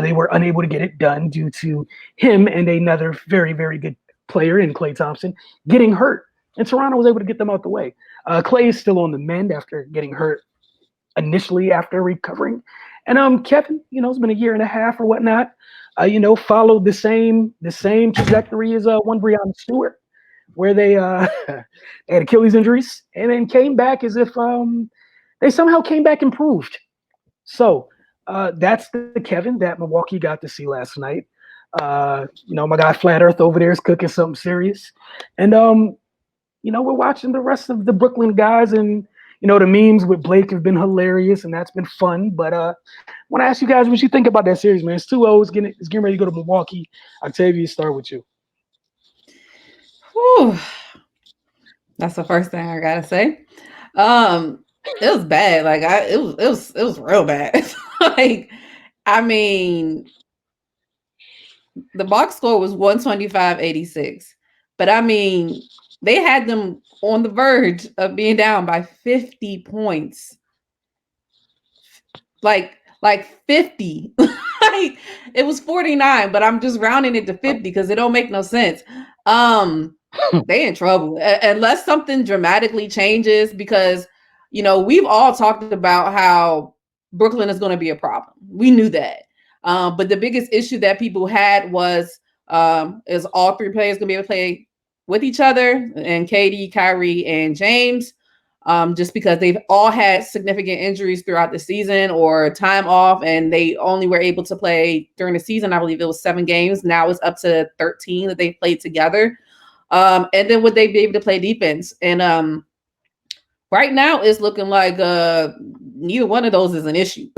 They were unable to get it done due to him and another very, very good player in Klay Thompson getting hurt. And Toronto was able to get them out the way. Klay is still on the mend after getting hurt initially after recovering. And Kevin, it's been a year and a half or whatnot. Followed the same trajectory as one Breonna Stewart, where they had Achilles injuries and then came back as if they somehow came back improved. So that's the Kevin that Milwaukee got to see last night. My guy Flat Earth over there is cooking something serious. And, we're watching the rest of the Brooklyn guys and, the memes with Blake have been hilarious and that's been fun. But I want to ask you guys what you think about that series, man. It's 2-0. It's getting ready to go to Milwaukee. Octavia, start with you. Whew. That's the first thing I gotta say. It was bad. It was real bad. The box score was 125-86, but they had them on the verge of being down by 50 points. Like 50. It was 49, but I'm just rounding it to 50 because it don't make no sense. They in trouble unless something dramatically changes because we've all talked about how Brooklyn is going to be a problem. We knew that. But the biggest issue that people had was is all 3 players going to be able to play with each other, and KD, Kyrie, and James, just because they've all had significant injuries throughout the season or time off, and they only were able to play during the season. I believe it was 7 games. Now it's up to 13 that they played together. And then would they be able to play defense? And right now it's looking like neither one of those is an issue.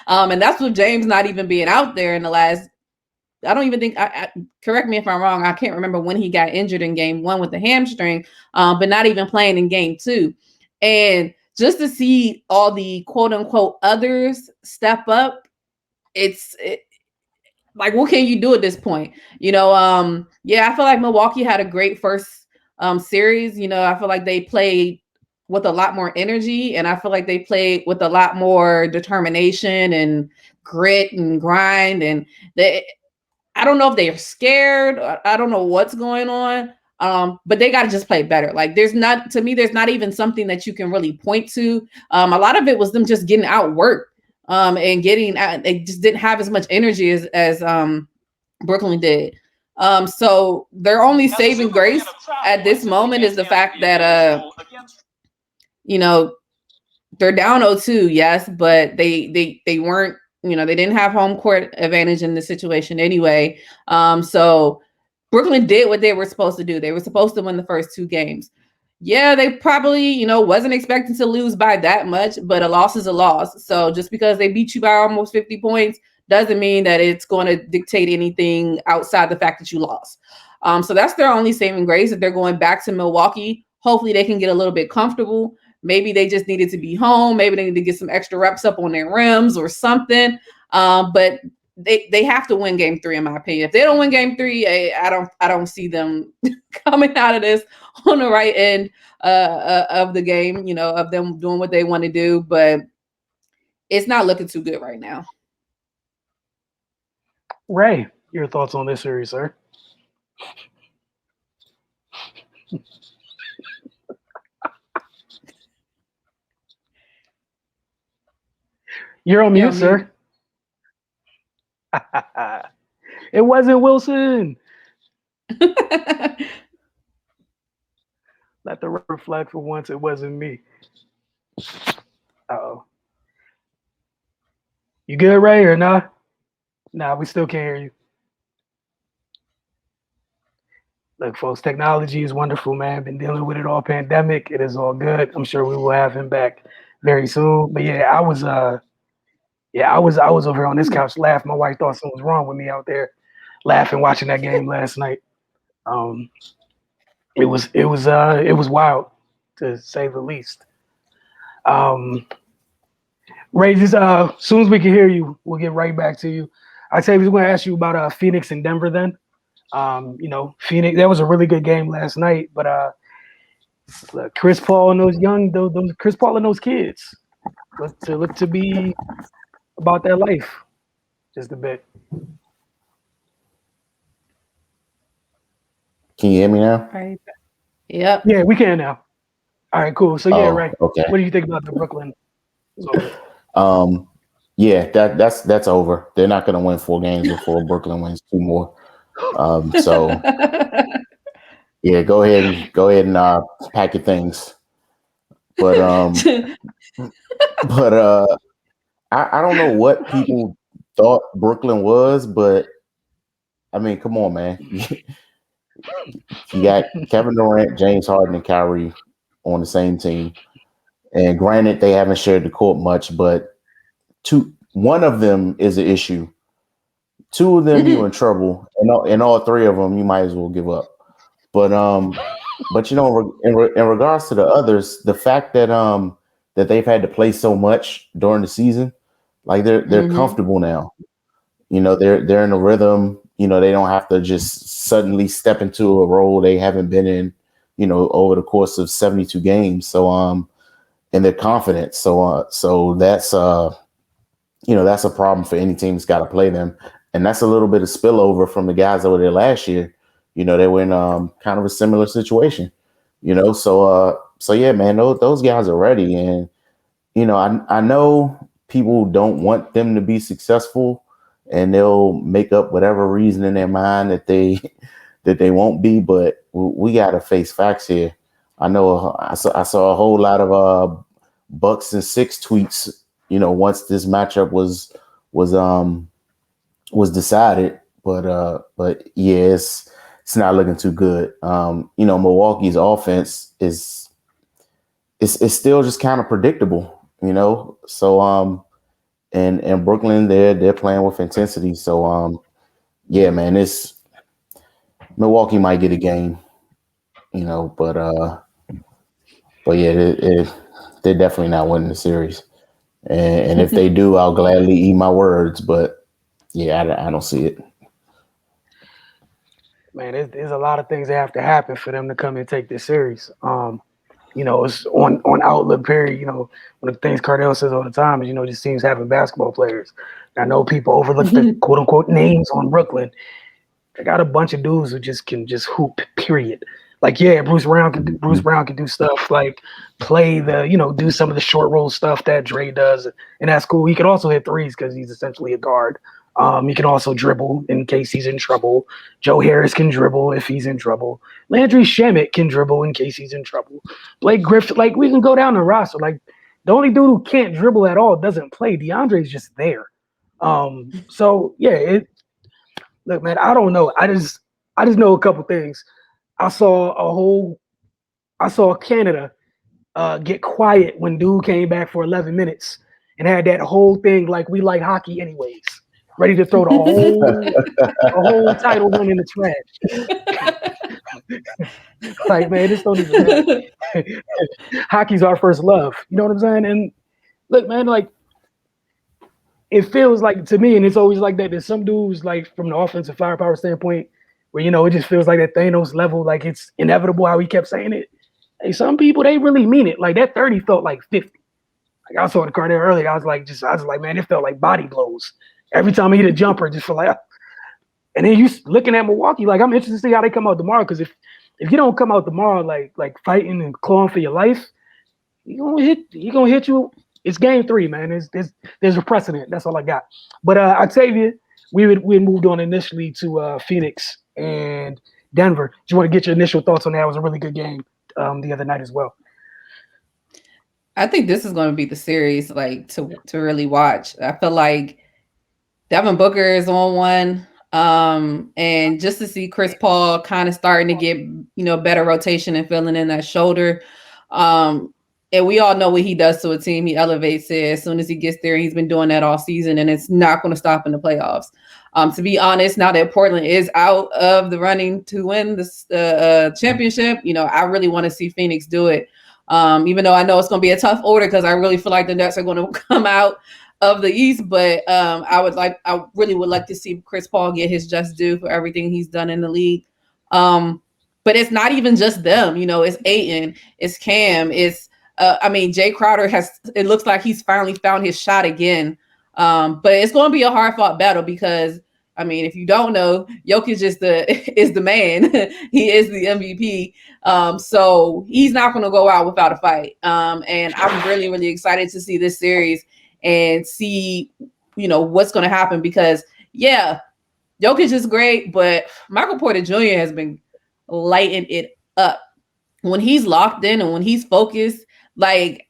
And that's with James not even being out there in the last, I don't even think, correct me if I'm wrong, I can't remember when he got injured in game 1 with the hamstring, but not even playing in game 2. And just to see all the quote unquote others step up, what can you do at this point? I feel like Milwaukee had a great first series. I feel like they played with a lot more energy, and I feel like they played with a lot more determination and grit and grind. And I don't know if they're scared. I don't know what's going on. But they got to just play better. There's not even something that you can really point to. A lot of it was them just getting outworked. And they just didn't have as much energy as Brooklyn did. So their only saving grace at this moment is the fact that they're down 0-2, yes, but they weren't, they didn't have home court advantage in this situation anyway. So Brooklyn did what they were supposed to do. They were supposed to win the first 2 games. Yeah, they probably, wasn't expecting to lose by that much, but a loss is a loss. So just because they beat you by almost 50 points doesn't mean that it's going to dictate anything outside the fact that you lost. So that's their only saving grace. If they're going back to Milwaukee, hopefully they can get a little bit comfortable. Maybe they just needed to be home. Maybe they need to get some extra reps up on their rims or something. But they have to win game 3, in my opinion. If they don't win game 3, I don't see them coming out of this on the right end of the game, of them doing what they want to do. But it's not looking too good right now. Ray, your thoughts on this series, sir? You're on mute, sir. It wasn't Wilson. Let the reflect for once it wasn't me. Uh-oh. You good, Ray, or not? Nah, we still can't hear you. Look, folks, technology is wonderful, man. Been dealing with it all pandemic. It is all good. I'm sure we will have him back very soon. But yeah, I was over here on this couch laughing. My wife thought something was wrong with me out there laughing, watching that game last night. It was wild, to say the least. Ray, just as soon as we can hear you, we'll get right back to you. I say we're going to ask you about Phoenix and Denver then. Phoenix, that was a really good game last night, but Chris Paul and those Chris Paul and those kids look to be about their life just a bit. Can you hear me now? Right. Yep. Yeah, we can now. All right, cool. So yeah, Ray, okay. What do you think about the Brooklyn? Yeah, that's over. They're not going to win 4 games before Brooklyn wins 2 more. So yeah, go ahead and pack your things. But I don't know what people thought Brooklyn was, but I mean, come on, man. You got Kevin Durant, James Harden, and Kyrie on the same team. And granted, they haven't shared the court much, but one of them is an issue. 2 of them, you're in trouble, and all 3 of them, you might as well give up. But in regards to the others, the fact that that they've had to play so much during the season, like they're comfortable now. They're in a rhythm. They don't have to just suddenly step into a role they haven't been in, over the course of 72 games. So and they're confident. So that's that's a problem for any team that's got to play them. And that's a little bit of spillover from the guys over there last year. They were in kind of a similar situation. So yeah, man, those guys are ready. And I know people don't want them to be successful, and they'll make up whatever reason in their mind that they won't be. But we got to face facts here. I know I saw a whole lot of Bucks and 6 tweets. Once this matchup was decided, but yeah, it's not looking too good. Milwaukee's offense is still just kind of predictable. So and Brooklyn, they're playing with intensity. So yeah, man, Milwaukee might get a game. But yeah, they're definitely not winning the series. And if they do, I'll gladly eat my words. But yeah, I don't see it. Man, there's a lot of things that have to happen for them to come and take this series. It's on Outlook period. One of the things Cardell says all the time is, these teams having basketball players. And I know people overlook the quote unquote names on Brooklyn. They got a bunch of dudes who can hoop, period. Like, yeah, Bruce Brown can do stuff like play do some of the short roll stuff that Dre does, and that's cool. He can also hit threes because he's essentially a guard. He can also dribble in case he's in trouble. Joe Harris can dribble if he's in trouble. Landry Shamet can dribble in case he's in trouble. Blake Griffin, like, we can go down the roster. Like, the only dude who can't dribble at all doesn't play. DeAndre's just there. So yeah, look, man, I don't know. I just know a couple things. I saw Canada get quiet when dude came back for 11 minutes and had that whole thing like we like hockey anyways, ready to throw the whole title run in the trash. Like, man, this don't even matter. Hockey's our first love. You know what I'm saying? And look, man, like, it feels like to me, and it's always like that. There's some dudes like from the offensive firepower standpoint where, you know, it just feels like that Thanos level, like it's inevitable how he kept saying it. Hey, some people, they really mean it. Like that 30 felt like 50. Like I saw the Cardell earlier. I was like, man, it felt like body blows. Every time he hit a jumper, just feel like, and then you looking at Milwaukee, like I'm interested to see how they come out tomorrow. Because if you don't come out tomorrow like fighting and clawing for your life, he gonna hit you. It's game 3, man. There's a precedent. That's all I got. But Octavia, we moved on initially to Phoenix and Denver. Just want to get your initial thoughts on that. It was a really good game the other night as well. I think this is going to be the series like to really watch. I feel like Devin Booker is on one. And just to see Chris Paul kind of starting to get, you know, better rotation and filling in that shoulder. And we all know what he does to a team. He elevates it as soon as he gets there. He's been doing that all season, and it's not going to stop in the playoffs. To be honest, now that Portland is out of the running to win this championship, you know, I really want to see Phoenix do it. Even though I know it's going to be a tough order because I really feel like the Nets are going to come out of the East, but I really would like to see Chris Paul get his just due for everything he's done in the league. But it's not even just them, you know, it's Ayton, it's Cam, it's Jay Crowder it looks like he's finally found his shot again. But it's going to be a hard fought battle because, I mean, if you don't know, Jokic is the man. He is the MVP. So he's not going to go out without a fight. And I'm really, really excited to see this series and see, you know, what's going to happen because, yeah, Jokic is great, but Michael Porter Jr. has been lighting it up. When he's locked in and when he's focused, like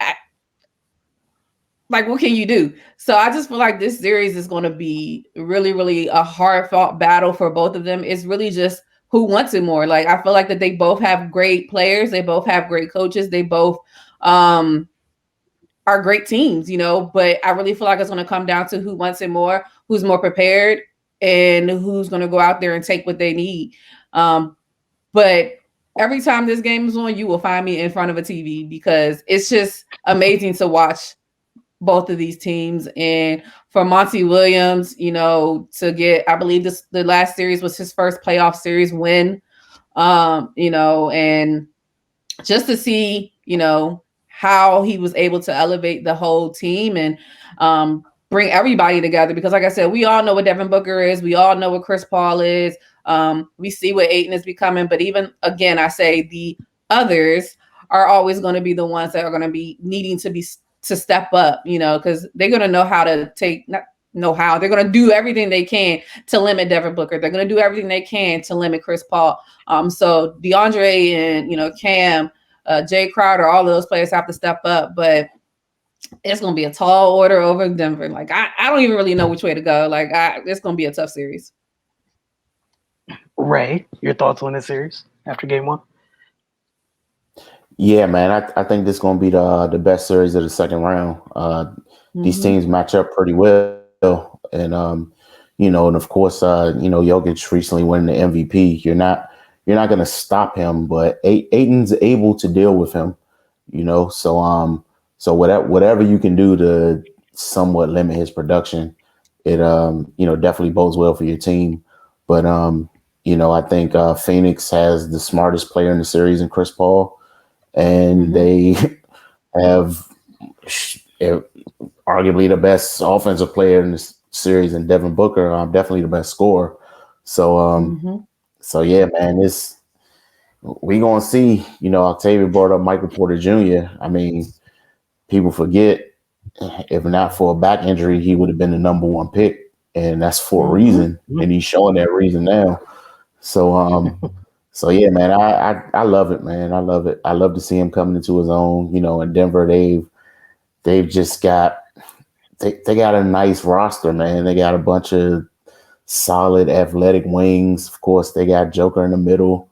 what can you do? So I just feel like this series is going to be really, really a hard fought battle for both of them. It's really just who wants it more. Like, I feel like that they both have great players. They both have great coaches. They both are great teams, you know, but I really feel like it's going to come down to who wants it more, who's more prepared, and who's going to go out there and take what they need. But every time this game is on, you will find me in front of a TV because it's just amazing to watch both of these teams. And for Monty Williams, you know, to get, I believe the last series was his first playoff series win, you know, and just to see, you know, how he was able to elevate the whole team and bring everybody together. Because like I said, we all know what Devin Booker is. We all know what Chris Paul is. We see what Ayton is becoming. But even, again, I say the others are always going to be the ones that are going to be needing to step up, you know, because they're going to know how to they're going to do everything they can to limit Devin Booker. They're going to do everything they can to limit Chris Paul. So DeAndre and, you know, Cam, Jay Crowder, all of those players have to step up, but it's going to be a tall order over Denver. Like, I don't even really know which way to go. Like, it's going to be a tough series. Ray, your thoughts on this series after game 1? Yeah, man, I think this is going to be the best series of the second round. These teams match up pretty well. And, you know, and of course, you know, Jokic recently winning the MVP. You're not going to stop him, but Ayton's able to deal with him, you know. So whatever you can do to somewhat limit his production, it you know, definitely bodes well for your team. But you know, I think Phoenix has the smartest player in the series in Chris Paul, and they have arguably the best offensive player in this series in Devin Booker. Definitely the best scorer. So so yeah, man, we gonna see. You know, Octavia brought up Michael Porter Jr. I mean, people forget, if not for a back injury, he would have been the number 1 pick, and that's for a reason, and he's showing that reason now. So so yeah, man, I love it, man. I love it. I love to see him coming into his own. You know, in Denver, they've just got they got a nice roster, man. They got a bunch of solid athletic wings. Of course, they got Joker in the middle.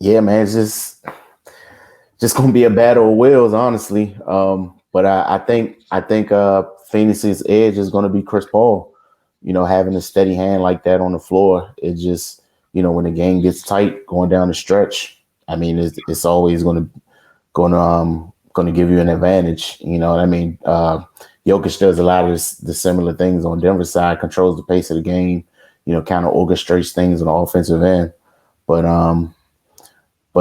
Yeah, man, it's just gonna be a battle of wills, honestly. But I think Phoenix's edge is gonna be Chris Paul. You know, having a steady hand like that on the floor, it just, you know, when the game gets tight going down the stretch, I mean, it's always gonna give you an advantage. You know what I mean? Jokic does a lot of the similar things on Denver's side, controls the pace of the game, you know, kind of orchestrates things on the offensive end. But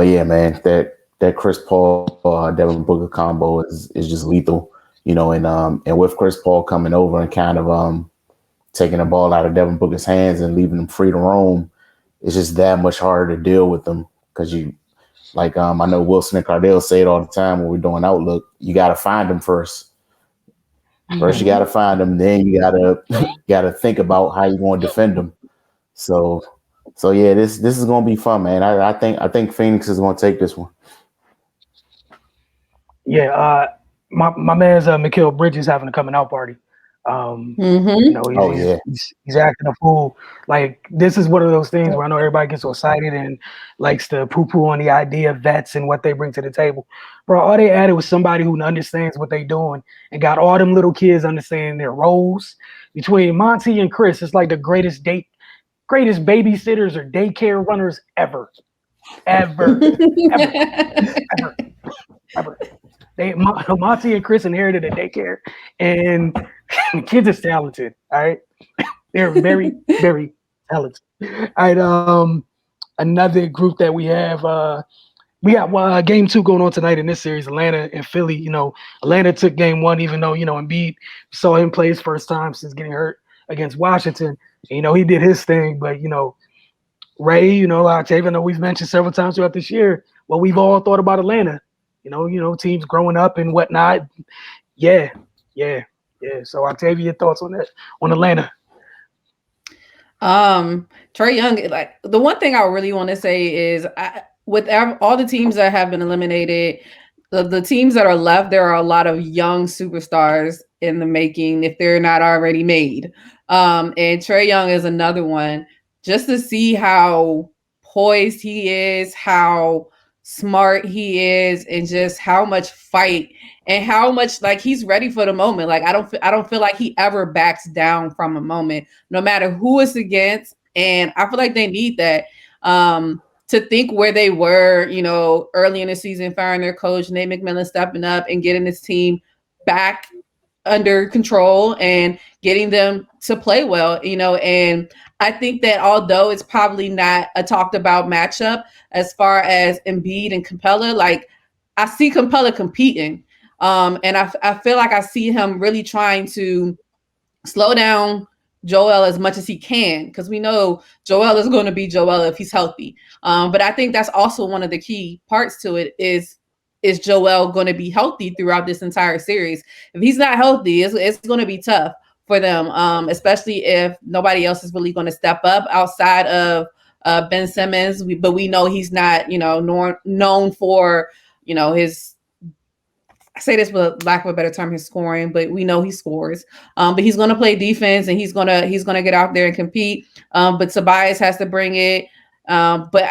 yeah, man, that Chris Paul Devin Booker combo is just lethal, you know, and with Chris Paul coming over and kind of taking the ball out of Devin Booker's hands and leaving him free to roam, it's just that much harder to deal with them because you, like, I know Wilson and Cardell say it all the time when we're doing Outlook, you got to find them first. First, you got to find them, then you gotta think about how you're going to defend them. So yeah, this is going to be fun, man. I think Phoenix is going to take this one. Yeah, my man's Mikal Bridges having a coming out party. You know, he's acting a fool. Like, this is one of those things where I know everybody gets so excited and likes to poo-poo on the idea of vets and what they bring to the table. Bro, all they added was somebody who understands what they doing and got all them little kids understanding their roles. Between Monty and Chris, it's like the greatest babysitters or daycare runners ever. Monty and Chris inherited a daycare, and the kids are talented. All right, they're very, very talented. All right, another group that we have, we got game 2 going on tonight in this series, Atlanta and Philly. You know, Atlanta took game 1, even though, you know, Embiid saw him play his first time since getting hurt against Washington. And, you know, he did his thing, but, you know, Ray, you know, Octavia, I know we've mentioned several times throughout this year what we've all thought about Atlanta. You know, teams growing up and whatnot. Yeah. So, Octavia, your thoughts on that, on Atlanta? Trae Young, like, the one thing I really want to say is, with all the teams that have been eliminated, the teams that are left, there are a lot of young superstars in the making if they're not already made. And Trae Young is another one. Just to see how poised he is, how smart he is, and just how much fight and how much, like, he's ready for the moment. Like, I don't feel like he ever backs down from a moment, no matter who it's against. And I feel like they need that, to think where they were, you know, early in the season, firing their coach, Nate McMillan stepping up and getting his team back under control and getting them to play well, you know. And I think that although it's probably not a talked about matchup as far as Embiid and Capella, like, I see Capella competing. And I feel like I see him really trying to slow down Joel as much as he can, because we know Joel is going to be Joel if he's healthy. But I think that's also one of the key parts to it is Joel going to be healthy throughout this entire series? If he's not healthy, it's going to be tough for them, especially if nobody else is really going to step up outside of Ben Simmons. But we know he's not, you know, known for, you know, his, I say this with lack of a better term, his scoring, but we know he scores. But he's going to play defense and he's going to get out there and compete. But Tobias has to bring it. But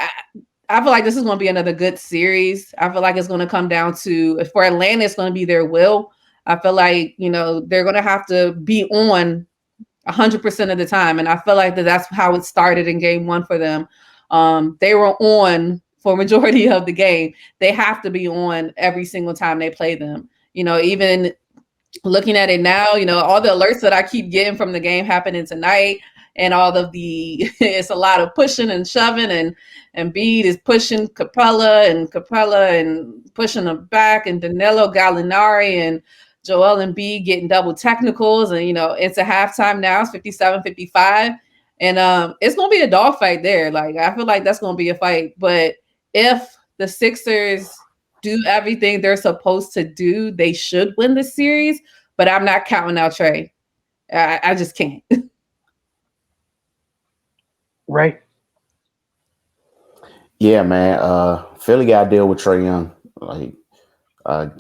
I feel like this is going to be another good series. I feel like it's going to come down to, for Atlanta, it's going to be their will. I feel like, you know, they're going to have to be on 100% of the time. And I feel like that's how it started in game 1 for them. They were on for majority of the game. They have to be on every single time they play them. You know, even looking at it now, you know, all the alerts that I keep getting from the game happening tonight, and all of the, it's a lot of pushing and shoving, and Embiid is pushing Capella and pushing them back, and Danilo Gallinari and Joel Embiid getting double technicals. And, you know, it's a halftime now, it's 57-55. And it's going to be a dogfight there. Like, I feel like that's going to be a fight. But if the Sixers do everything they're supposed to do, they should win the series. But I'm not counting out Trae. I just can't. Right. Yeah, man. Philly got to deal with Trae Young. Like,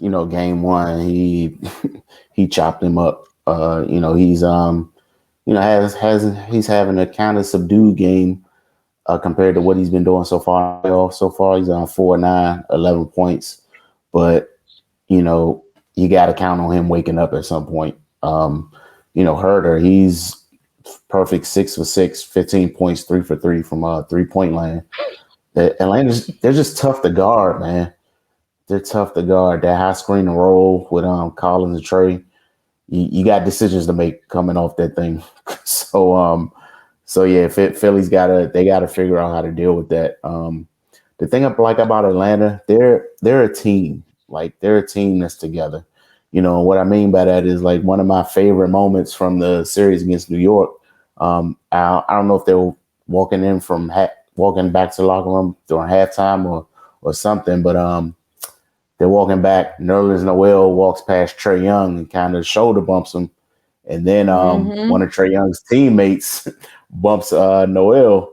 you know, game 1, he chopped him up. You know, he's he's having a kind of subdued game compared to what he's been doing so far. So far, he's on 4-9, 11 points. But, you got to count on him waking up at some point. Herder, he's perfect 6 for 6, 15 points, 3 for 3 from 3-point line. They're just tough to guard, man. They're tough to guard. That high screen and roll with Collins and Trey. You got decisions to make coming off that thing. So yeah, Philly's gotta figure out how to deal with that. The thing I like about Atlanta, they're a team. Like they're a team that's together. What I mean by that is like one of my favorite moments from the series against New York. I don't know if they were walking back to the locker room during halftime or something, but they're walking back. Nerlens Noel walks past Trae Young and kind of shoulder bumps him. And then one of Trae Young's teammates bumps Noel,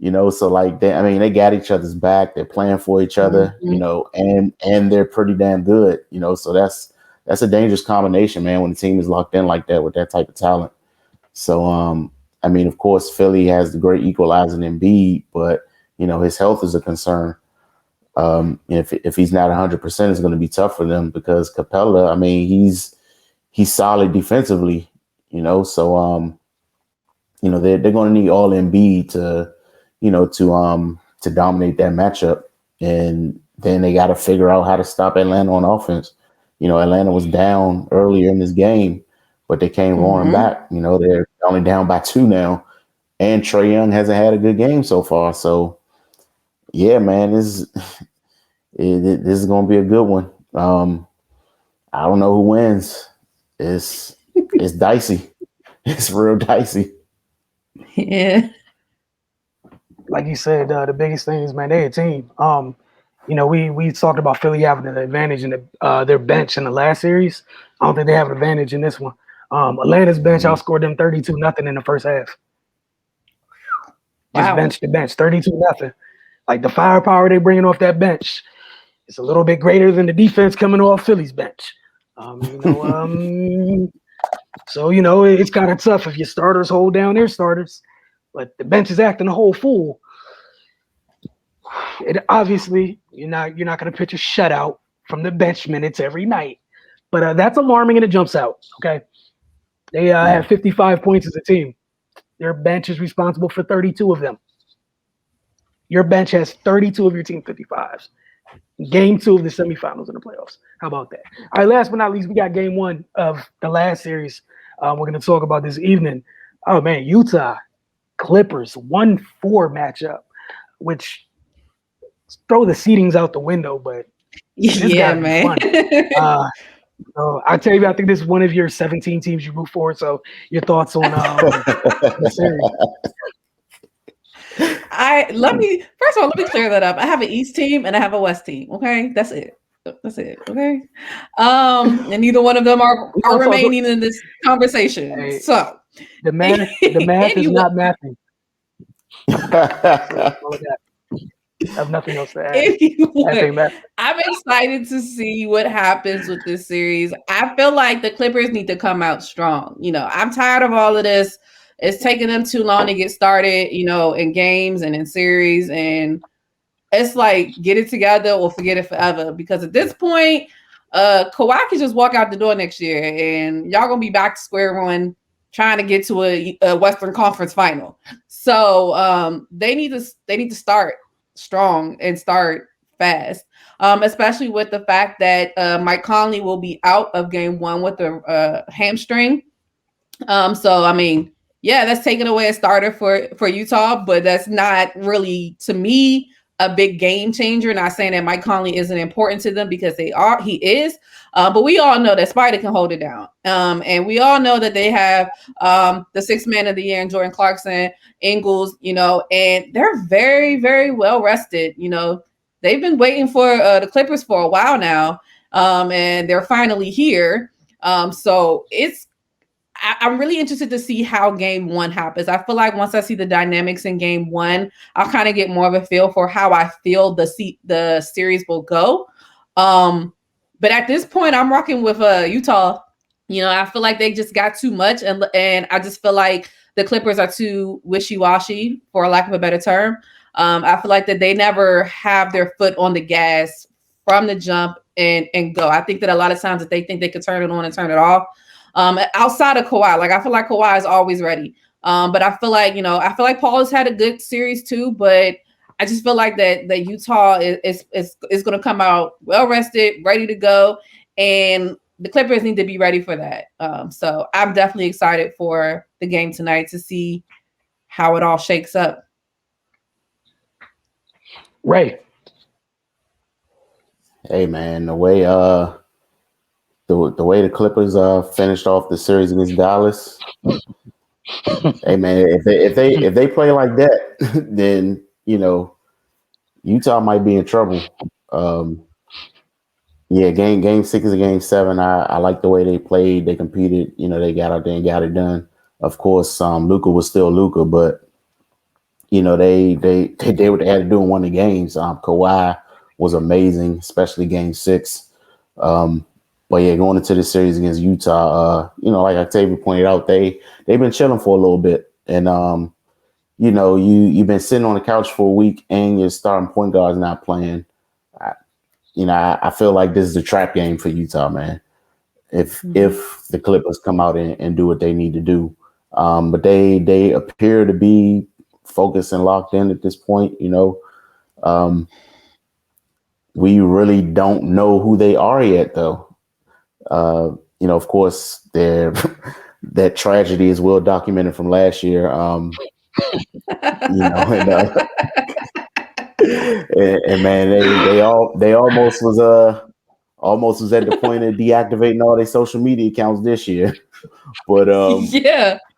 so like they got each other's back. They're playing for each other, and they're pretty damn good, so that's a dangerous combination, man, when the team is locked in like that with that type of talent. So, of course, Philly has the great equalizing Embiid, but, his health is a concern. If he's not 100%, it's going to be tough for them because Capella, he's solid defensively, so, they're going to need all Embiid to dominate that matchup. And then they got to figure out how to stop Atlanta on offense. Atlanta was down earlier in this game, but they came roaring back. They're only down by 2 now, and Trae Young hasn't had a good game so far. So, yeah, man, this is going to be a good one. I don't know who wins. It's dicey. It's real dicey. Yeah. Like you said, the biggest thing is, man, they're a team. We talked about Philly having an advantage in their bench in the last series. I don't think they have an advantage in this one. Atlanta's bench outscored them 32-0 in the first half. Just bench to bench, 32-0. Like the firepower they're bringing off that bench is a little bit greater than the defense coming off Philly's bench. So it's kind of tough if your starters hold down their starters, but the bench is acting a whole fool. It obviously you're not going to pitch a shutout from the bench minutes every night, but that's alarming and it jumps out. Okay, they have 55 points as a team. Their bench is responsible for 32 of them. Your bench has 32 of your team 55s. Game 2 of the semifinals in the playoffs. How about that? All right, last but not least, we got game 1 of the last series. We're going to talk about this evening. Oh man, Utah Clippers 1-4 matchup, which throw the seedings out the window, but yeah, man. So I tell you, I think this is one of your 17 teams you root for. So your thoughts on the series? Let me clear that up. I have an East team and I have a West team. Okay, that's it. Okay, and neither one of them are remaining in this conversation. Hey, so the math is not mathing. I have nothing else to add. I'm excited to see what happens with this series. I feel like the Clippers need to come out strong. I'm tired of all of this. It's taking them too long to get started, in games and in series. And it's like, get it together or forget it forever. Because at this point, Kawhi can just walk out the door next year and y'all going to be back to square one trying to get to a Western Conference final. So they need to start strong and start fast, especially with the fact that Mike Conley will be out of game 1 with a hamstring. Yeah, that's taking away a starter for Utah, but that's not really, to me, a big game changer. Not saying that Mike Conley isn't important to them because he is, but we all know that Spider can hold it down. And we all know that they have the 6th man of the year in Jordan Clarkson, Ingles, and they're very, very well rested. They've been waiting for the Clippers for a while now, and they're finally here. So I'm really interested to see how game 1 happens. I feel like once I see the dynamics in game 1, I'll kind of get more of a feel for how I feel the series will go. But at this point, I'm rocking with Utah. I feel like they just got too much, and I just feel like the Clippers are too wishy-washy, for lack of a better term. I feel like that they never have their foot on the gas from the jump and go. I think that a lot of times that they think they could turn it on and turn it off. Outside of Kawhi, like I feel like Kawhi is always ready. But I feel like, Paul has had a good series too, but I just feel like that Utah is going to come out well rested, ready to go, and the Clippers need to be ready for that. So I'm definitely excited for the game tonight to see how it all shakes up. Ray. Hey man, the way the Clippers finished off the series against Dallas. Hey man, if they play like that, then Utah might be in trouble. Game 6 and game 7. I like the way they played. They competed. They got out there and got it done. Of course, Luka was still Luka, but they did what they had to do and won the games. Kawhi was amazing, especially game 6. But yeah, going into the series against Utah, like Octavia pointed out, they've been chilling for a little bit, and you've been sitting on the couch for a week, and your starting point guard's not playing. I feel like this is a trap game for Utah, man. If the Clippers come out and do what they need to do, but they appear to be focused and locked in at this point. We really don't know who they are yet, though. Of course, that tragedy is well documented from last year. And man, they almost was at the point of deactivating all their social media accounts this year. But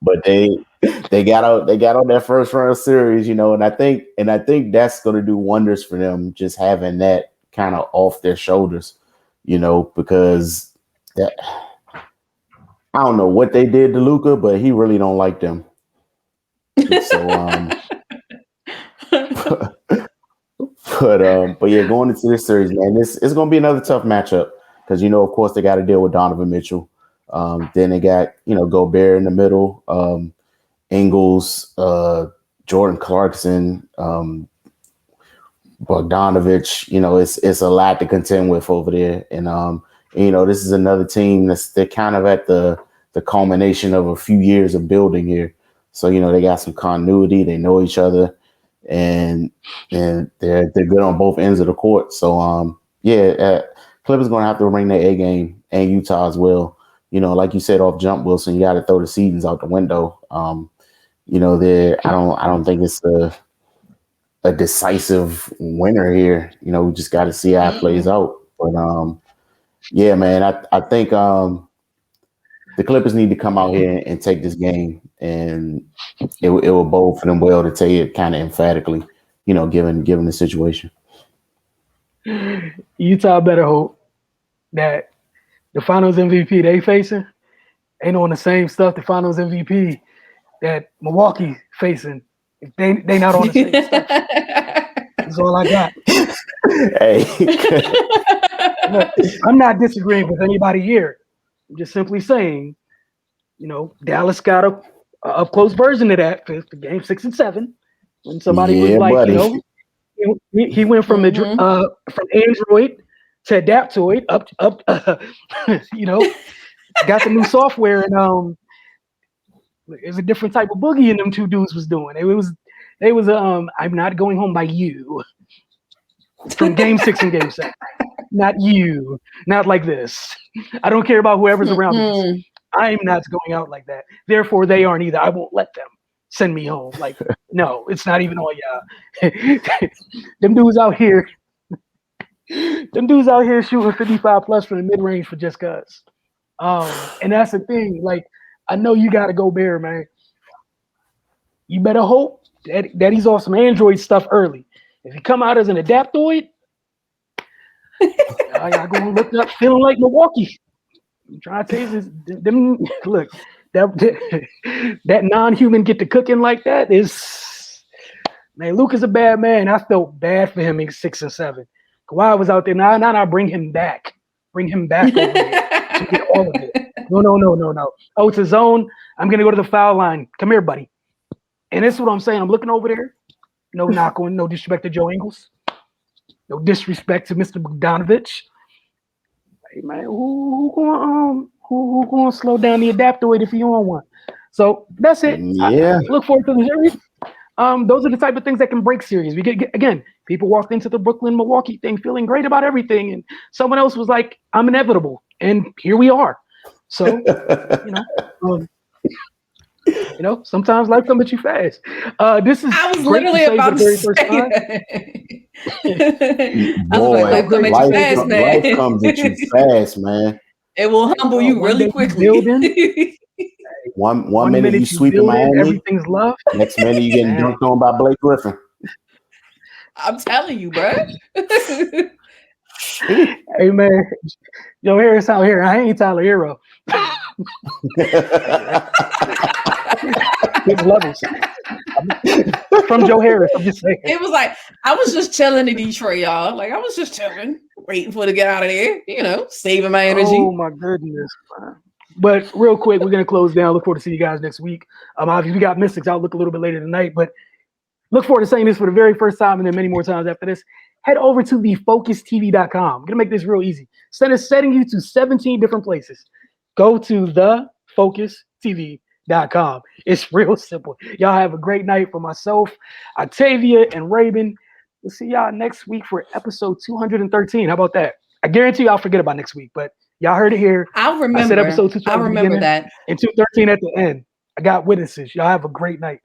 but they got out that first round series, and I think that's going to do wonders for them, just having that kind of off their shoulders, because that I don't know what they did to Luka, but he really don't like them. So but yeah, going into this series, man, it's going to be another tough matchup because of course they got to deal with Donovan Mitchell. Then they got Gobert in the middle, Ingles, Jordan Clarkson, Bogdanovich. It's a lot to contend with over there, and this is another team they're kind of at the culmination of a few years of building here. So they got some continuity, they know each other, and they're good on both ends of the court. So Clippers going to have to bring their A game, and Utah as well. Like you said off jump, Wilson, you got to throw the seasons out the window. I don't think it's a decisive winner here. We just got to see how it plays out. But yeah, man, I think the Clippers need to come out here and take this game, and it will bode for them well to take it kind of emphatically, given the situation. Utah better hope that the Finals MVP they facing ain't on the same stuff the Finals MVP that Milwaukee facing. If they not on the same stuff. That's all I got. Hey. Look, I'm not disagreeing with anybody here. I'm just simply saying, Dallas got a up close version of that for game 6 and 7 when somebody was like, buddy. He went from from Android to Adaptoid up, got some new software, and there's a different type of boogie in them two dudes was doing. They was I'm not going home by you from game 6 and game 7. Not you, not like this. I don't care about whoever's around me. I'm not going out like that. Therefore, they aren't either. I won't let them send me home. Like, no, it's not even all y'all. Them dudes out here shooting 55 plus from the mid range for just cause. And that's the thing. Like, I know you got to go Bear, man. You better hope that he's off some Android stuff early. If he come out as an Adaptoid, I gotta go look up feeling like Milwaukee. I'm trying to tell you them. Look, that non-human get to cooking like that is, man. Luka's a bad man. I felt bad for him in 6 and 7. Kawhi was out there. Now bring him back. Bring him back over here to get all of it. No. Oh, it's a zone. I'm gonna go to the foul line. Come here, buddy. And this is what I'm saying. I'm looking over there. No knock on, no disrespect to Joe Ingles. No disrespect to Mr. Bogdanovich. Hey man, who gonna slow down the adaptoid if you on one? So that's it. Yeah. I look forward to the series. Those are the type of things that can break series. We get again, people walked into the Brooklyn-Milwaukee thing feeling great about everything, and someone else was like, "I'm inevitable," and here we are. So, sometimes life comes at you fast. This is I was great literally to say about for the to very say first time. I was like, life come at you fast, man. Life comes at you fast, man. It will humble you really quickly. One minute you sweeping Miami, everything's love. Next minute you getting dunked on by Blake Griffin. I'm telling you, bro. Hey man, Joe Harris out here. I ain't Tyler Hero. His levels from Joe Harris. I'm just saying. It was like I was just chilling in Detroit, y'all. Like I was just chilling, waiting for it to get out of there. Saving my energy. Oh my goodness. But real quick, we're gonna close down. Look forward to see you guys next week. Obviously we got Mystics out. Look a little bit later tonight, but look forward to saying this for the very first time and then many more times after this. Head over to thefocustv.com. I'm gonna make this real easy. Instead of setting you to 17 different places, go to thefocustv.com. It's real simple. Y'all have a great night. For myself, Octavia, and Raymond. We'll see y'all next week for episode 213. How about that? I guarantee you I'll forget about next week, but y'all heard it here. I'll remember. I said episode 212 I'll remember that. And 213 at the end. I got witnesses. Y'all have a great night.